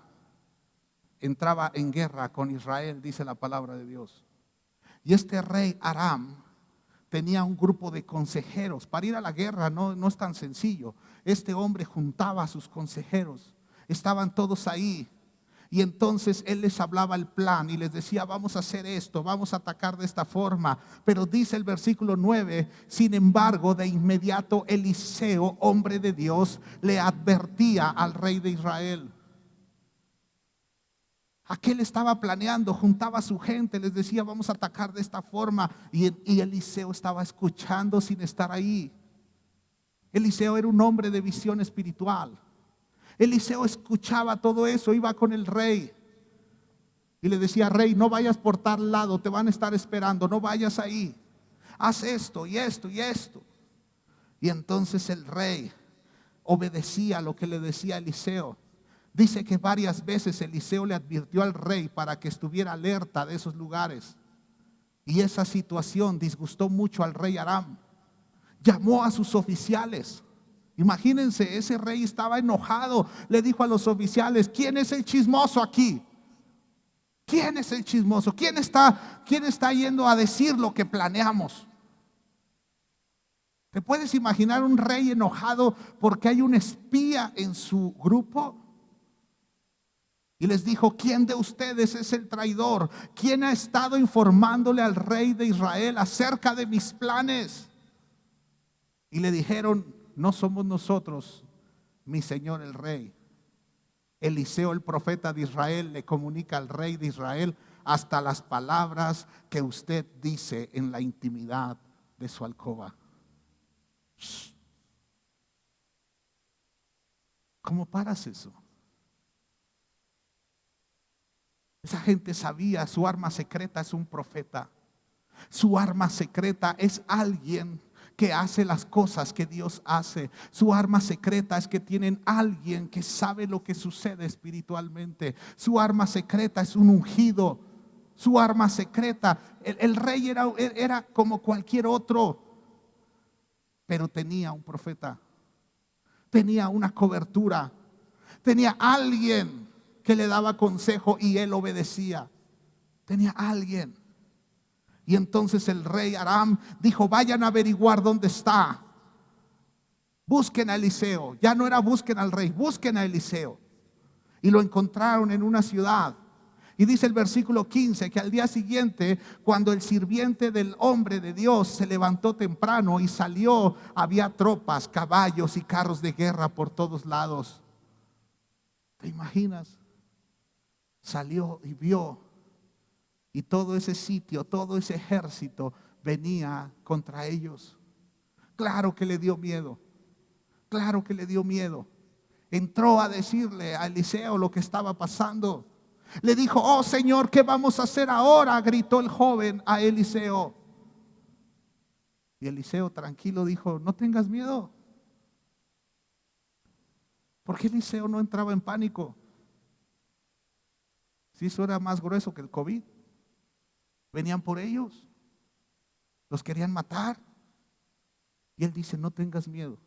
entraba en guerra con Israel, dice la palabra de Dios. Y este rey Aram tenía un grupo de consejeros. Para ir a la guerra no es tan sencillo. Este hombre juntaba a sus consejeros. Estaban todos ahí. Y entonces él les hablaba el plan y les decía: vamos a hacer esto, vamos a atacar de esta forma. Pero dice el versículo 9: sin embargo, de inmediato Eliseo, hombre de Dios, le advertía al rey de Israel. Aquel estaba planeando, juntaba a su gente, les decía: vamos a atacar de esta forma. Y Eliseo estaba escuchando sin estar ahí. Eliseo era un hombre de visión espiritual. Eliseo escuchaba todo eso, iba con el rey y le decía: rey, no vayas por tal lado, te van a estar esperando, no vayas ahí, haz esto y esto y esto. Y entonces el rey obedecía lo que le decía Eliseo. Dice que varias veces Eliseo le advirtió al rey para que estuviera alerta de esos lugares. Y esa situación disgustó mucho al rey Aram. Llamó a sus oficiales. Imagínense, ese rey estaba enojado. Le dijo a los oficiales: ¿quién es el chismoso aquí? ¿Quién es el chismoso? ¿Quién está yendo a decir lo que planeamos? ¿Te puedes imaginar un rey enojado porque hay un espía en su grupo? Y les dijo: ¿quién de ustedes es el traidor? ¿Quién ha estado informándole al rey de Israel acerca de mis planes? Y le dijeron: no somos nosotros, mi señor el rey. Eliseo, el profeta de Israel, le comunica al rey de Israel hasta las palabras que usted dice en la intimidad de su alcoba. ¿Cómo paras eso? Esa gente sabía, su arma secreta es un profeta. Su arma secreta es alguien que hace las cosas que Dios hace. Su arma secreta es que tienen alguien que sabe lo que sucede espiritualmente. Su arma secreta es un ungido. Su arma secreta, el rey era como cualquier otro, pero tenía un profeta, tenía una cobertura, tenía alguien que le daba consejo y él obedecía. Tenía alguien. Y entonces el rey Aram dijo: vayan a averiguar dónde está. Busquen a Eliseo. Ya no era busquen al rey, busquen a Eliseo. Y lo encontraron en una ciudad. Y dice el versículo 15 que al día siguiente, cuando el sirviente del hombre de Dios se levantó temprano y salió, había tropas, caballos y carros de guerra por todos lados. ¿Te imaginas? Salió y vio. Y todo ese sitio, todo ese ejército venía contra ellos. Claro que le dio miedo. Claro que le dio miedo. Entró a decirle a Eliseo lo que estaba pasando. Le dijo: oh Señor, ¿qué vamos a hacer ahora? Gritó el joven a Eliseo. Y Eliseo tranquilo dijo: no tengas miedo. ¿Por qué Eliseo no entraba en pánico? Si eso era más grueso que el COVID. Venían por ellos, los querían matar. Y él dice: no tengas miedo,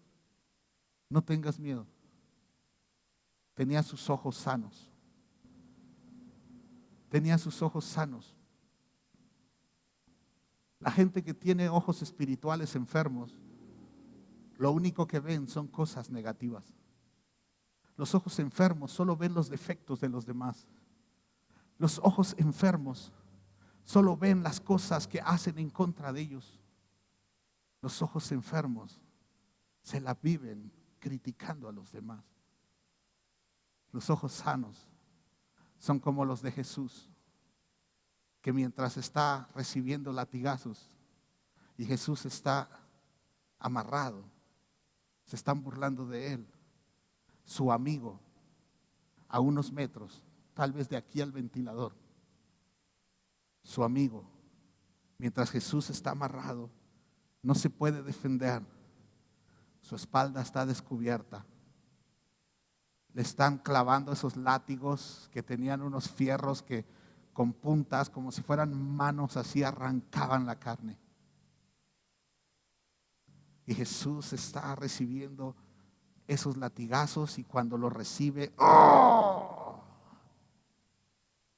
no tengas miedo. Tenía sus ojos sanos. Tenía sus ojos sanos. La gente que tiene ojos espirituales enfermos, lo único que ven son cosas negativas. Los ojos enfermos solo ven los defectos de los demás. Los ojos enfermos solo ven las cosas que hacen en contra de ellos. Los ojos enfermos se la viven criticando a los demás. Los ojos sanos son como los de Jesús, que mientras está recibiendo latigazos y Jesús está amarrado, se están burlando de él. su amigo, a unos metros, tal vez de aquí al ventilador, su amigo, mientras Jesús está amarrado, no se puede defender, su espalda está descubierta, le están clavando esos látigos que tenían unos fierros que con puntas, como si fueran manos, así arrancaban la carne. Y Jesús está recibiendo esos latigazos, y cuando lo recibe, ¡oh!,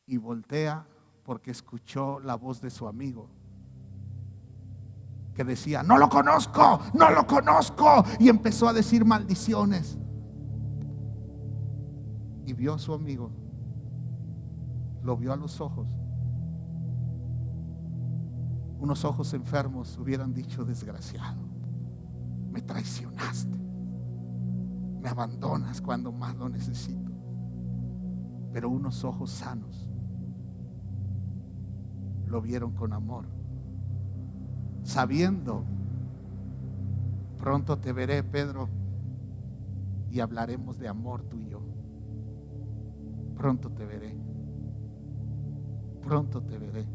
y voltea porque escuchó la voz de su amigo que decía: no lo conozco, no lo conozco, y empezó a decir maldiciones. Y vio a su amigo, lo vio a los ojos. Unos ojos enfermos hubieran dicho: desgraciado, me traicionaste, me abandonas cuando más lo necesito. Pero unos ojos sanos lo vieron con amor, sabiendo: pronto te veré, Pedro, y hablaremos de amor tú y yo. Pronto te veré, pronto te veré.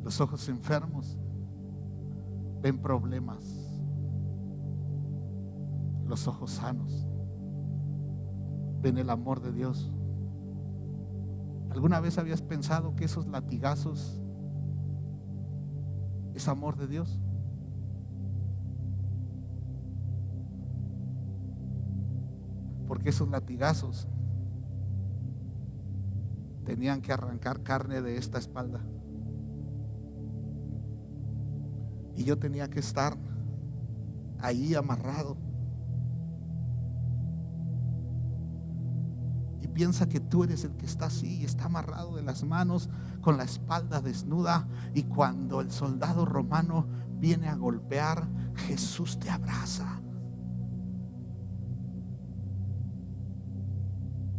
Los ojos enfermos ven problemas, los ojos sanos ven el amor de Dios. ¿Alguna vez habías pensado que esos latigazos es amor de Dios? Porque esos latigazos tenían que arrancar carne de esta espalda, y yo tenía que estar ahí amarrado. Y piensa que tú eres el que está así y está amarrado de las manos, con la espalda desnuda, y cuando el soldado romano viene a golpear, Jesús te abraza.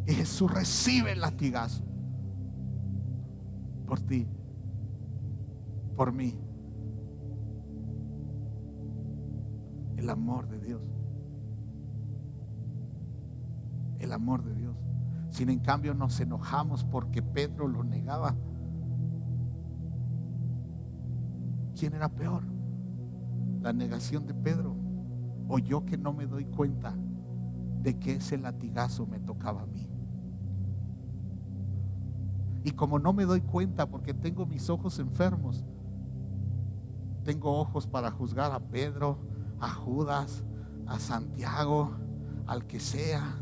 Y Jesús recibe el latigazo por ti, por mí. El amor de Dios, el amor de Dios. Sin en cambio nos enojamos porque Pedro lo negaba. ¿Quién era peor? ¿La negación de Pedro, o yo que no me doy cuenta de que ese latigazo me tocaba a mí? Y como no me doy cuenta porque tengo mis ojos enfermos, tengo ojos para juzgar a Pedro, a Judas, a Santiago, al que sea.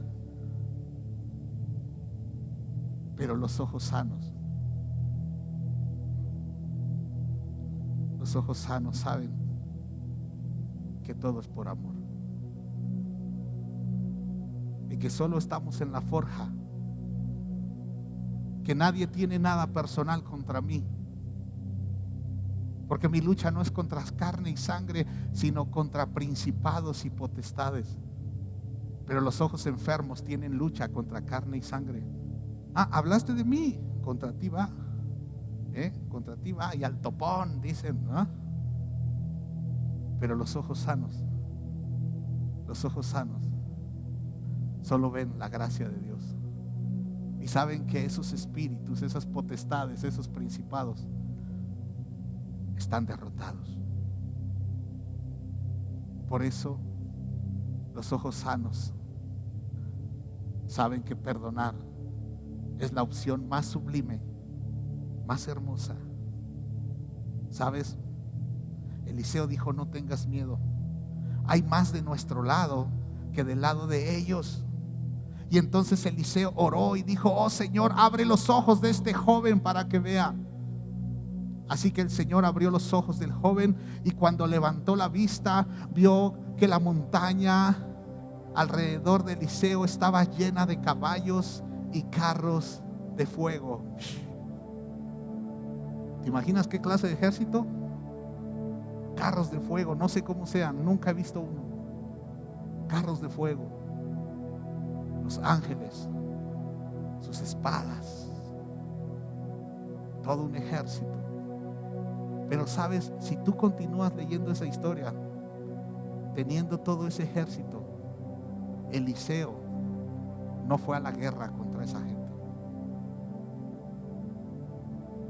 Pero los ojos sanos, los ojos sanos saben que todo es por amor, y que solo estamos en la forja, que nadie tiene nada personal contra mí, porque mi lucha no es contra carne y sangre, sino contra principados y potestades. Pero los ojos enfermos tienen lucha contra carne y sangre. Hablaste de mí, contra ti va, contra ti va, y al topón dicen, ¿no? Pero los ojos sanos solo ven la gracia de Dios, y saben que esos espíritus, esas potestades, esos principados están derrotados. Por eso los ojos sanos saben que perdonar es la opción más sublime, más hermosa. ¿Sabes? Eliseo dijo: no tengas miedo, hay más de nuestro lado que del lado de ellos. Y entonces Eliseo oró y dijo: oh Señor, abre los ojos de este joven para que vea. Así que el Señor abrió los ojos del joven, y cuando levantó la vista, vio que la montaña alrededor de Eliseo estaba llena de caballos y carros de fuego. ¿Te imaginas qué clase de ejército? Carros de fuego, no sé cómo sean, nunca he visto uno. Carros de fuego, los ángeles, sus espadas, todo un ejército. Pero sabes, si tú continúas leyendo esa historia, teniendo todo ese ejército, Eliseo no fue a la guerra contra esa gente.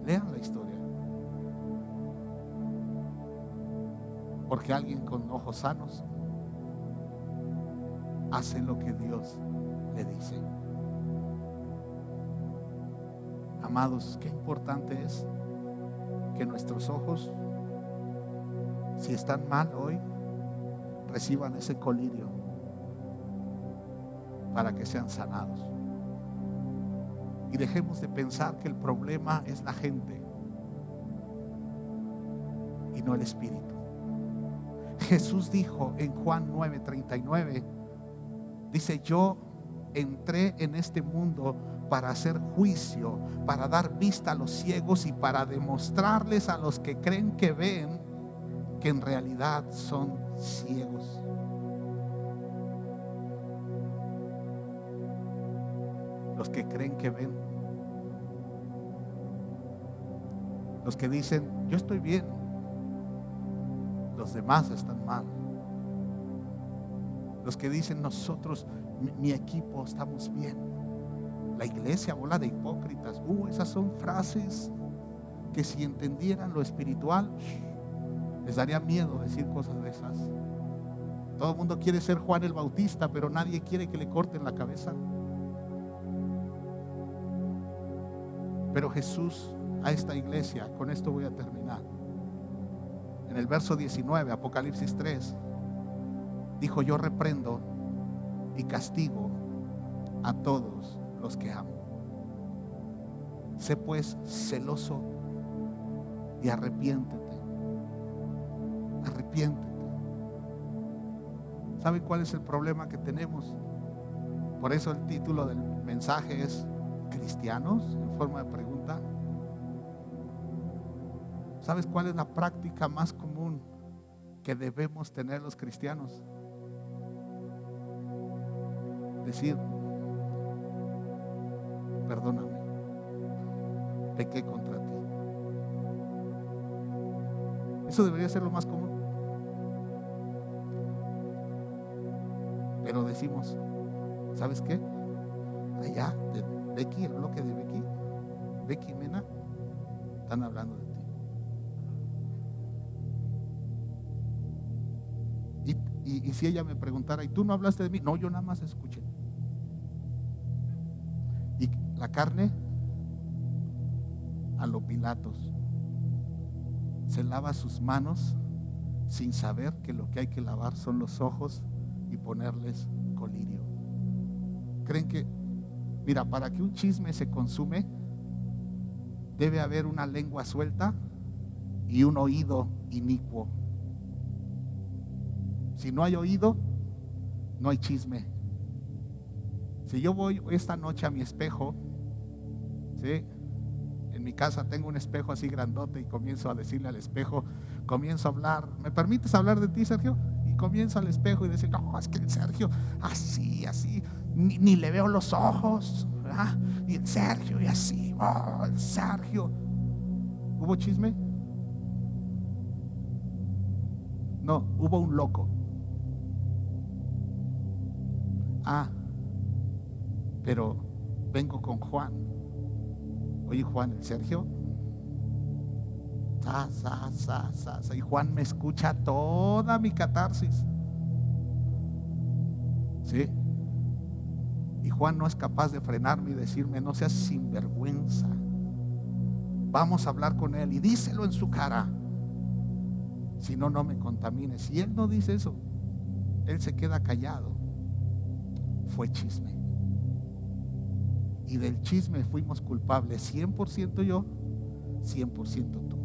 Lean la historia. Porque alguien con ojos sanos hace lo que Dios le dice. Amados, qué importante es que nuestros ojos, si están mal hoy, reciban ese colirio para que sean sanados. Y dejemos de pensar que el problema es la gente y no el espíritu. Jesús dijo en Juan 9:39, dice: yo entré en este mundo para hacer juicio, para dar vista a los ciegos y para demostrarles a los que creen que ven que en realidad son ciegos. Los que creen que ven, los que dicen yo estoy bien, los demás están mal. Los que dicen nosotros, mi equipo, estamos bien. La iglesia, bola de hipócritas. Esas son frases que si entendieran lo espiritual, les daría miedo decir cosas de esas. Todo el mundo quiere ser Juan el Bautista, pero nadie quiere que le corten la cabeza. Pero Jesús a esta iglesia, con esto voy a terminar, en el verso 19, Apocalipsis 3, dijo: yo reprendo y castigo a todos los que amo. Sé pues celoso y arrepiéntete. Arrepiéntete. ¿Saben cuál es el problema que tenemos? Por eso el título del mensaje es ¿cristianos? En forma de pregunta. ¿Sabes cuál es la práctica más común que debemos tener los cristianos? Decir: perdóname, pequé contra ti. Eso debería ser lo más común. Pero decimos: ¿sabes qué? Allá de Becky, el bloque de Becky Mena, están hablando de ti. Y si ella me preguntara: ¿y tú no hablaste de mí? No, yo nada más escuché. Y la carne, a lo Pilatos, se lava sus manos sin saber que lo que hay que lavar son los ojos y ponerles colirio. ¿Creen que, mira, para que un chisme se consume, debe haber una lengua suelta y un oído inicuo? Si no hay oído, no hay chisme. Si yo voy esta noche a mi espejo, ¿sí? En mi casa tengo un espejo así grandote y comienzo a decirle al espejo, comienzo a hablar: ¿me permites hablar de ti, Sergio? Y comienzo al espejo y decir: no, es que el Sergio así, ni le veo los ojos, ¿verdad? Y el Sergio y así, el Sergio. ¿Hubo chisme? No, hubo un loco. Pero vengo con Juan. Oye, Juan, el Sergio, y Juan me escucha toda mi catarsis, ¿sí? Y Juan no es capaz de frenarme y decirme: no seas sinvergüenza, vamos a hablar con él y díselo en su cara, si no, no me contamines. Si él no dice eso, él se queda callado. Fue chisme. Y del chisme fuimos culpables, 100% yo, 100% tú.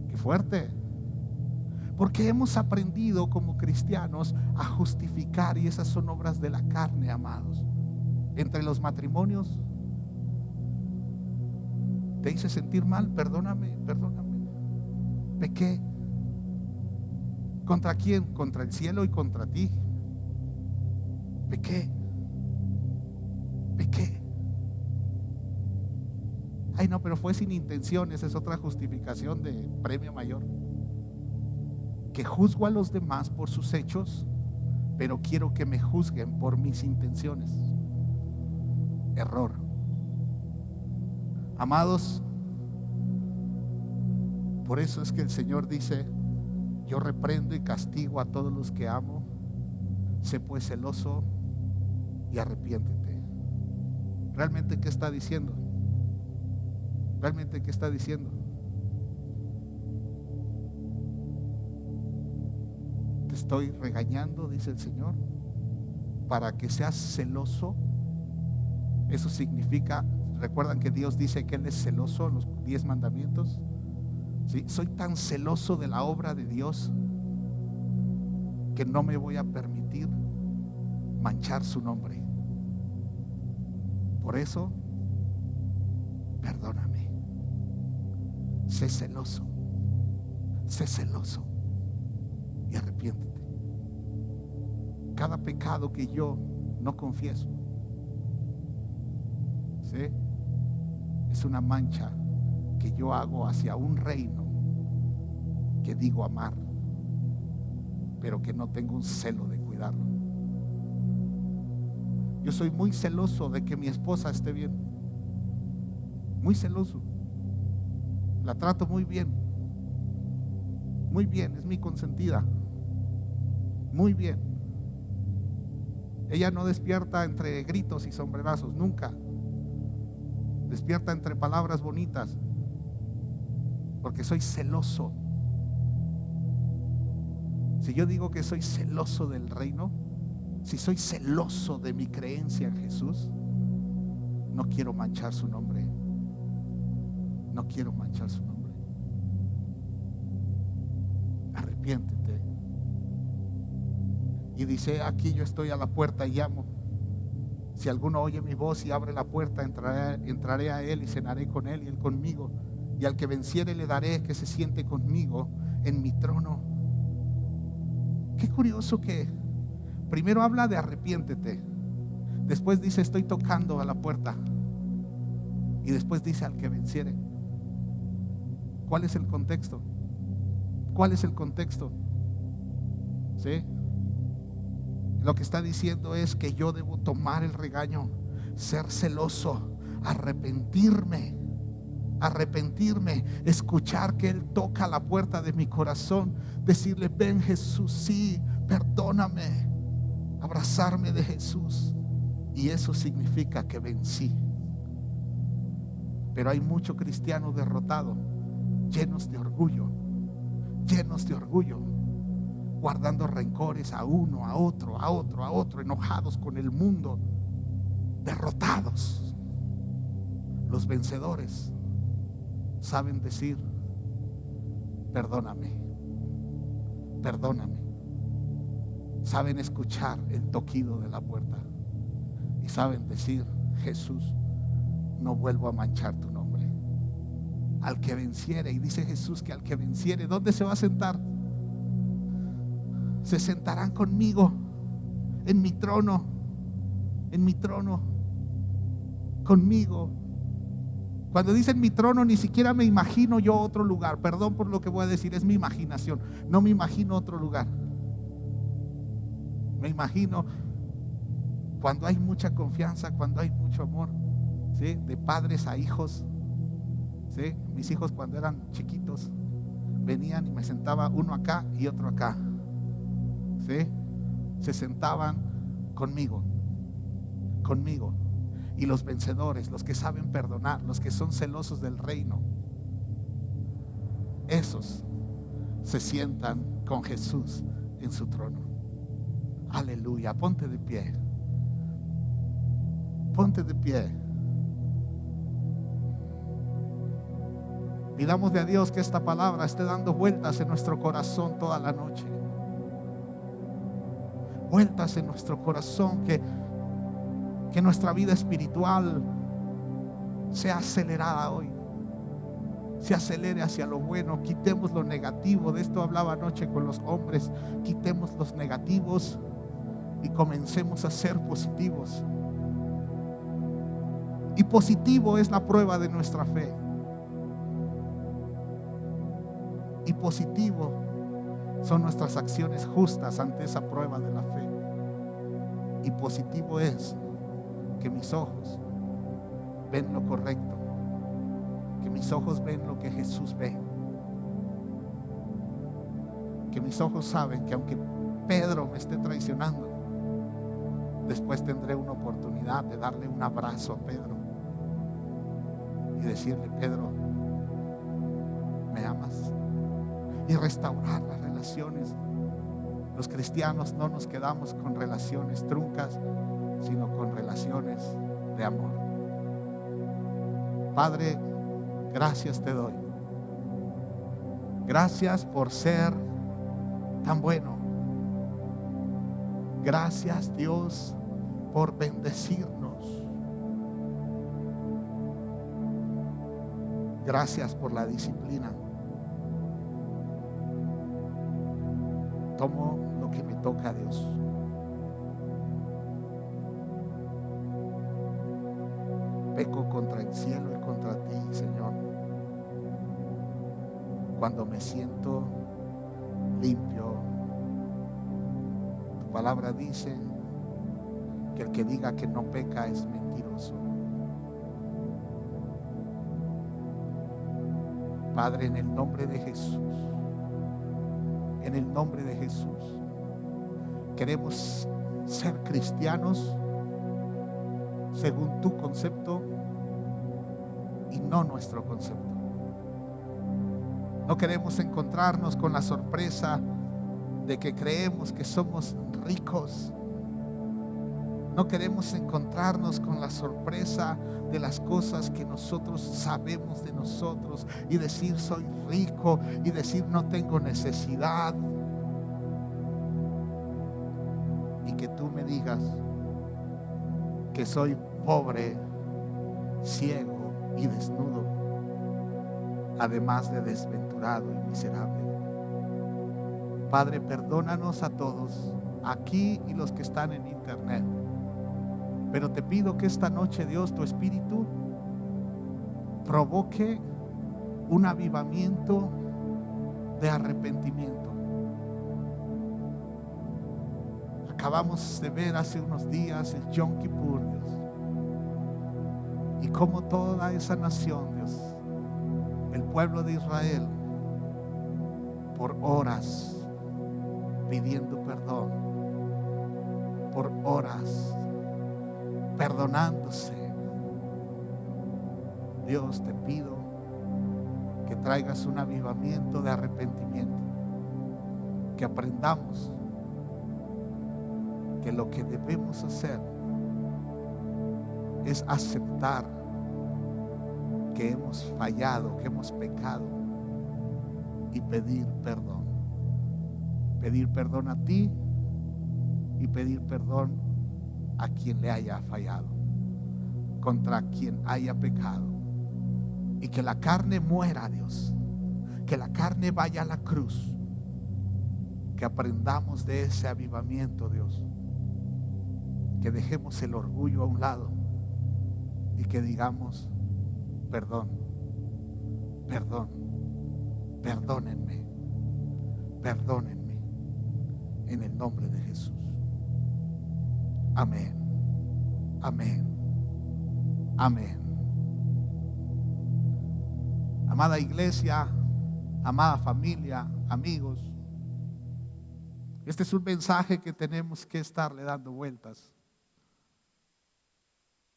Qué fuerte. Porque hemos aprendido como cristianos a justificar, y esas son obras de la carne, amados. Entre los matrimonios, te hice sentir mal, perdóname, pequé. ¿Contra quién? Contra el cielo y contra ti. Pequé. Ay, no, pero fue sin intención. Esa es otra justificación de premio mayor. que juzgo a los demás por sus hechos, pero quiero que me juzguen por mis intenciones. Error. Amados, por eso es que el Señor dice: yo reprendo y castigo a todos los que amo. Sé pues celoso y arrepiéntete. ¿Realmente qué está diciendo? ¿Realmente qué está diciendo? Te estoy regañando, dice el Señor, para que seas celoso. Eso significa, recuerdan que Dios dice que Él es celoso en los 10 mandamientos. ¿Sí? Soy tan celoso de la obra de Dios que no me voy a permitir manchar su nombre. Por eso, perdóname. Sé celoso y arrepiéntete. Cada pecado que yo no confieso, ¿sí?, es una mancha que yo hago hacia un reino que digo amar, pero que no tengo un celo de cuidarlo. Yo soy muy celoso de que mi esposa esté bien, muy celoso. La trato muy bien, es mi consentida, muy bien. Ella no despierta entre gritos y sombrerazos, nunca. Despierta entre palabras bonitas, porque soy celoso. Si yo digo que soy celoso del reino, si soy celoso de mi creencia en Jesús, no quiero manchar su nombre. No quiero manchar su nombre. Arrepiéntete. Y dice: aquí yo estoy a la puerta y llamo. Si alguno oye mi voz y abre la puerta, entraré a él y cenaré con él y él conmigo. Y al que venciere le daré que se siente conmigo en mi trono. Qué curioso que primero habla de arrepiéntete, después dice estoy tocando a la puerta, y después dice al que venciere. ¿Cuál es el contexto? ¿Cuál es el contexto? ¿Sí? Lo que está diciendo es que yo debo tomar el regaño, ser celoso, arrepentirme, escuchar que Él toca la puerta de mi corazón, decirle: ven Jesús, sí, perdóname, abrazarme de Jesús. Y eso significa que vencí. Pero hay mucho cristiano derrotado, llenos de orgullo, guardando rencores a uno, a otro, enojados con el mundo, derrotados. Los vencedores saben decir: perdóname. Saben escuchar el toquido de la puerta y saben decir: Jesús, no vuelvo a manchar tu nombre. Al que venciere, y dice Jesús que al que venciere, ¿dónde se va a sentar? Se sentarán conmigo en mi trono, conmigo. Cuando dicen mi trono, ni siquiera me imagino yo otro lugar. Perdón por lo que voy a decir, es mi imaginación. No me imagino otro lugar. Me imagino cuando hay mucha confianza, cuando hay mucho amor, ¿sí?, de padres a hijos, ¿sí? Mis hijos cuando eran chiquitos venían y me sentaba uno acá y otro acá, ¿sí? Se sentaban conmigo. Y los vencedores, los que saben perdonar, los que son celosos del reino, esos se sientan con Jesús en su trono. Aleluya. Ponte de pie. Pidámosle a Dios que esta palabra esté dando vueltas en nuestro corazón toda la noche. Vueltas en nuestro corazón, que nuestra vida espiritual sea acelerada hoy, se acelere hacia lo bueno. Quitemos lo negativo. De esto hablaba anoche con los hombres. Quitemos los negativos y comencemos a ser positivos. Y positivo es la prueba de nuestra fe. Y positivo son nuestras acciones justas ante esa prueba de la fe. Y positivo es que mis ojos ven lo correcto, que mis ojos ven lo que Jesús ve, que mis ojos saben que aunque Pedro me esté traicionando, después tendré una oportunidad de darle un abrazo a Pedro y decirle: Pedro, ¿me amas? Y restaurar las relaciones. Los cristianos no nos quedamos con relaciones truncas, sino con relaciones de amor. Padre, gracias te doy. Gracias por ser tan bueno. Gracias, Dios, por bendecirnos. Gracias por la disciplina. Tomo lo que me toca, Dios. Peco contra el cielo y contra ti, Señor. Cuando me siento limpio, tu palabra dice que el que diga que no peca es mentiroso. Padre, en el nombre de Jesús, en el nombre de Jesús, queremos ser cristianos según tu concepto y no nuestro concepto. No queremos encontrarnos con la sorpresa de que creemos que somos ricos. No queremos encontrarnos con la sorpresa de las cosas que nosotros sabemos de nosotros y decir soy rico y decir no tengo necesidad. Y que tú me digas que soy pobre, ciego y desnudo, además de desventurado y miserable. Padre, perdónanos a todos, aquí y los que están en internet. Pero te pido que esta noche, Dios, tu Espíritu provoque un avivamiento de arrepentimiento. Acabamos de ver hace unos días el Yom Kippur, Dios, y cómo toda esa nación, Dios, el pueblo de Israel, por horas pidiendo perdón, por horas perdonándose. Dios, te pido que traigas un avivamiento de arrepentimiento, que aprendamos que lo que debemos hacer es aceptar que hemos fallado, que hemos pecado y pedir perdón. Pedir perdón a ti y pedir perdón a quien le haya fallado, contra quien haya pecado, y que la carne muera, Dios, que la carne vaya a la cruz, que aprendamos de ese avivamiento, Dios, que dejemos el orgullo a un lado y que digamos: perdón, perdón, perdónenme, perdónenme, en el nombre de Jesús. Amén, amén, amén. Amada iglesia, amada familia, amigos, este es un mensaje que tenemos que estarle dando vueltas.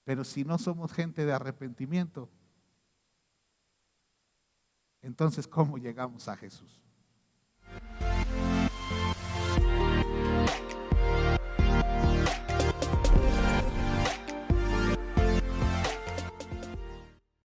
Pero si no somos gente de arrepentimiento, entonces ¿cómo llegamos a Jesús?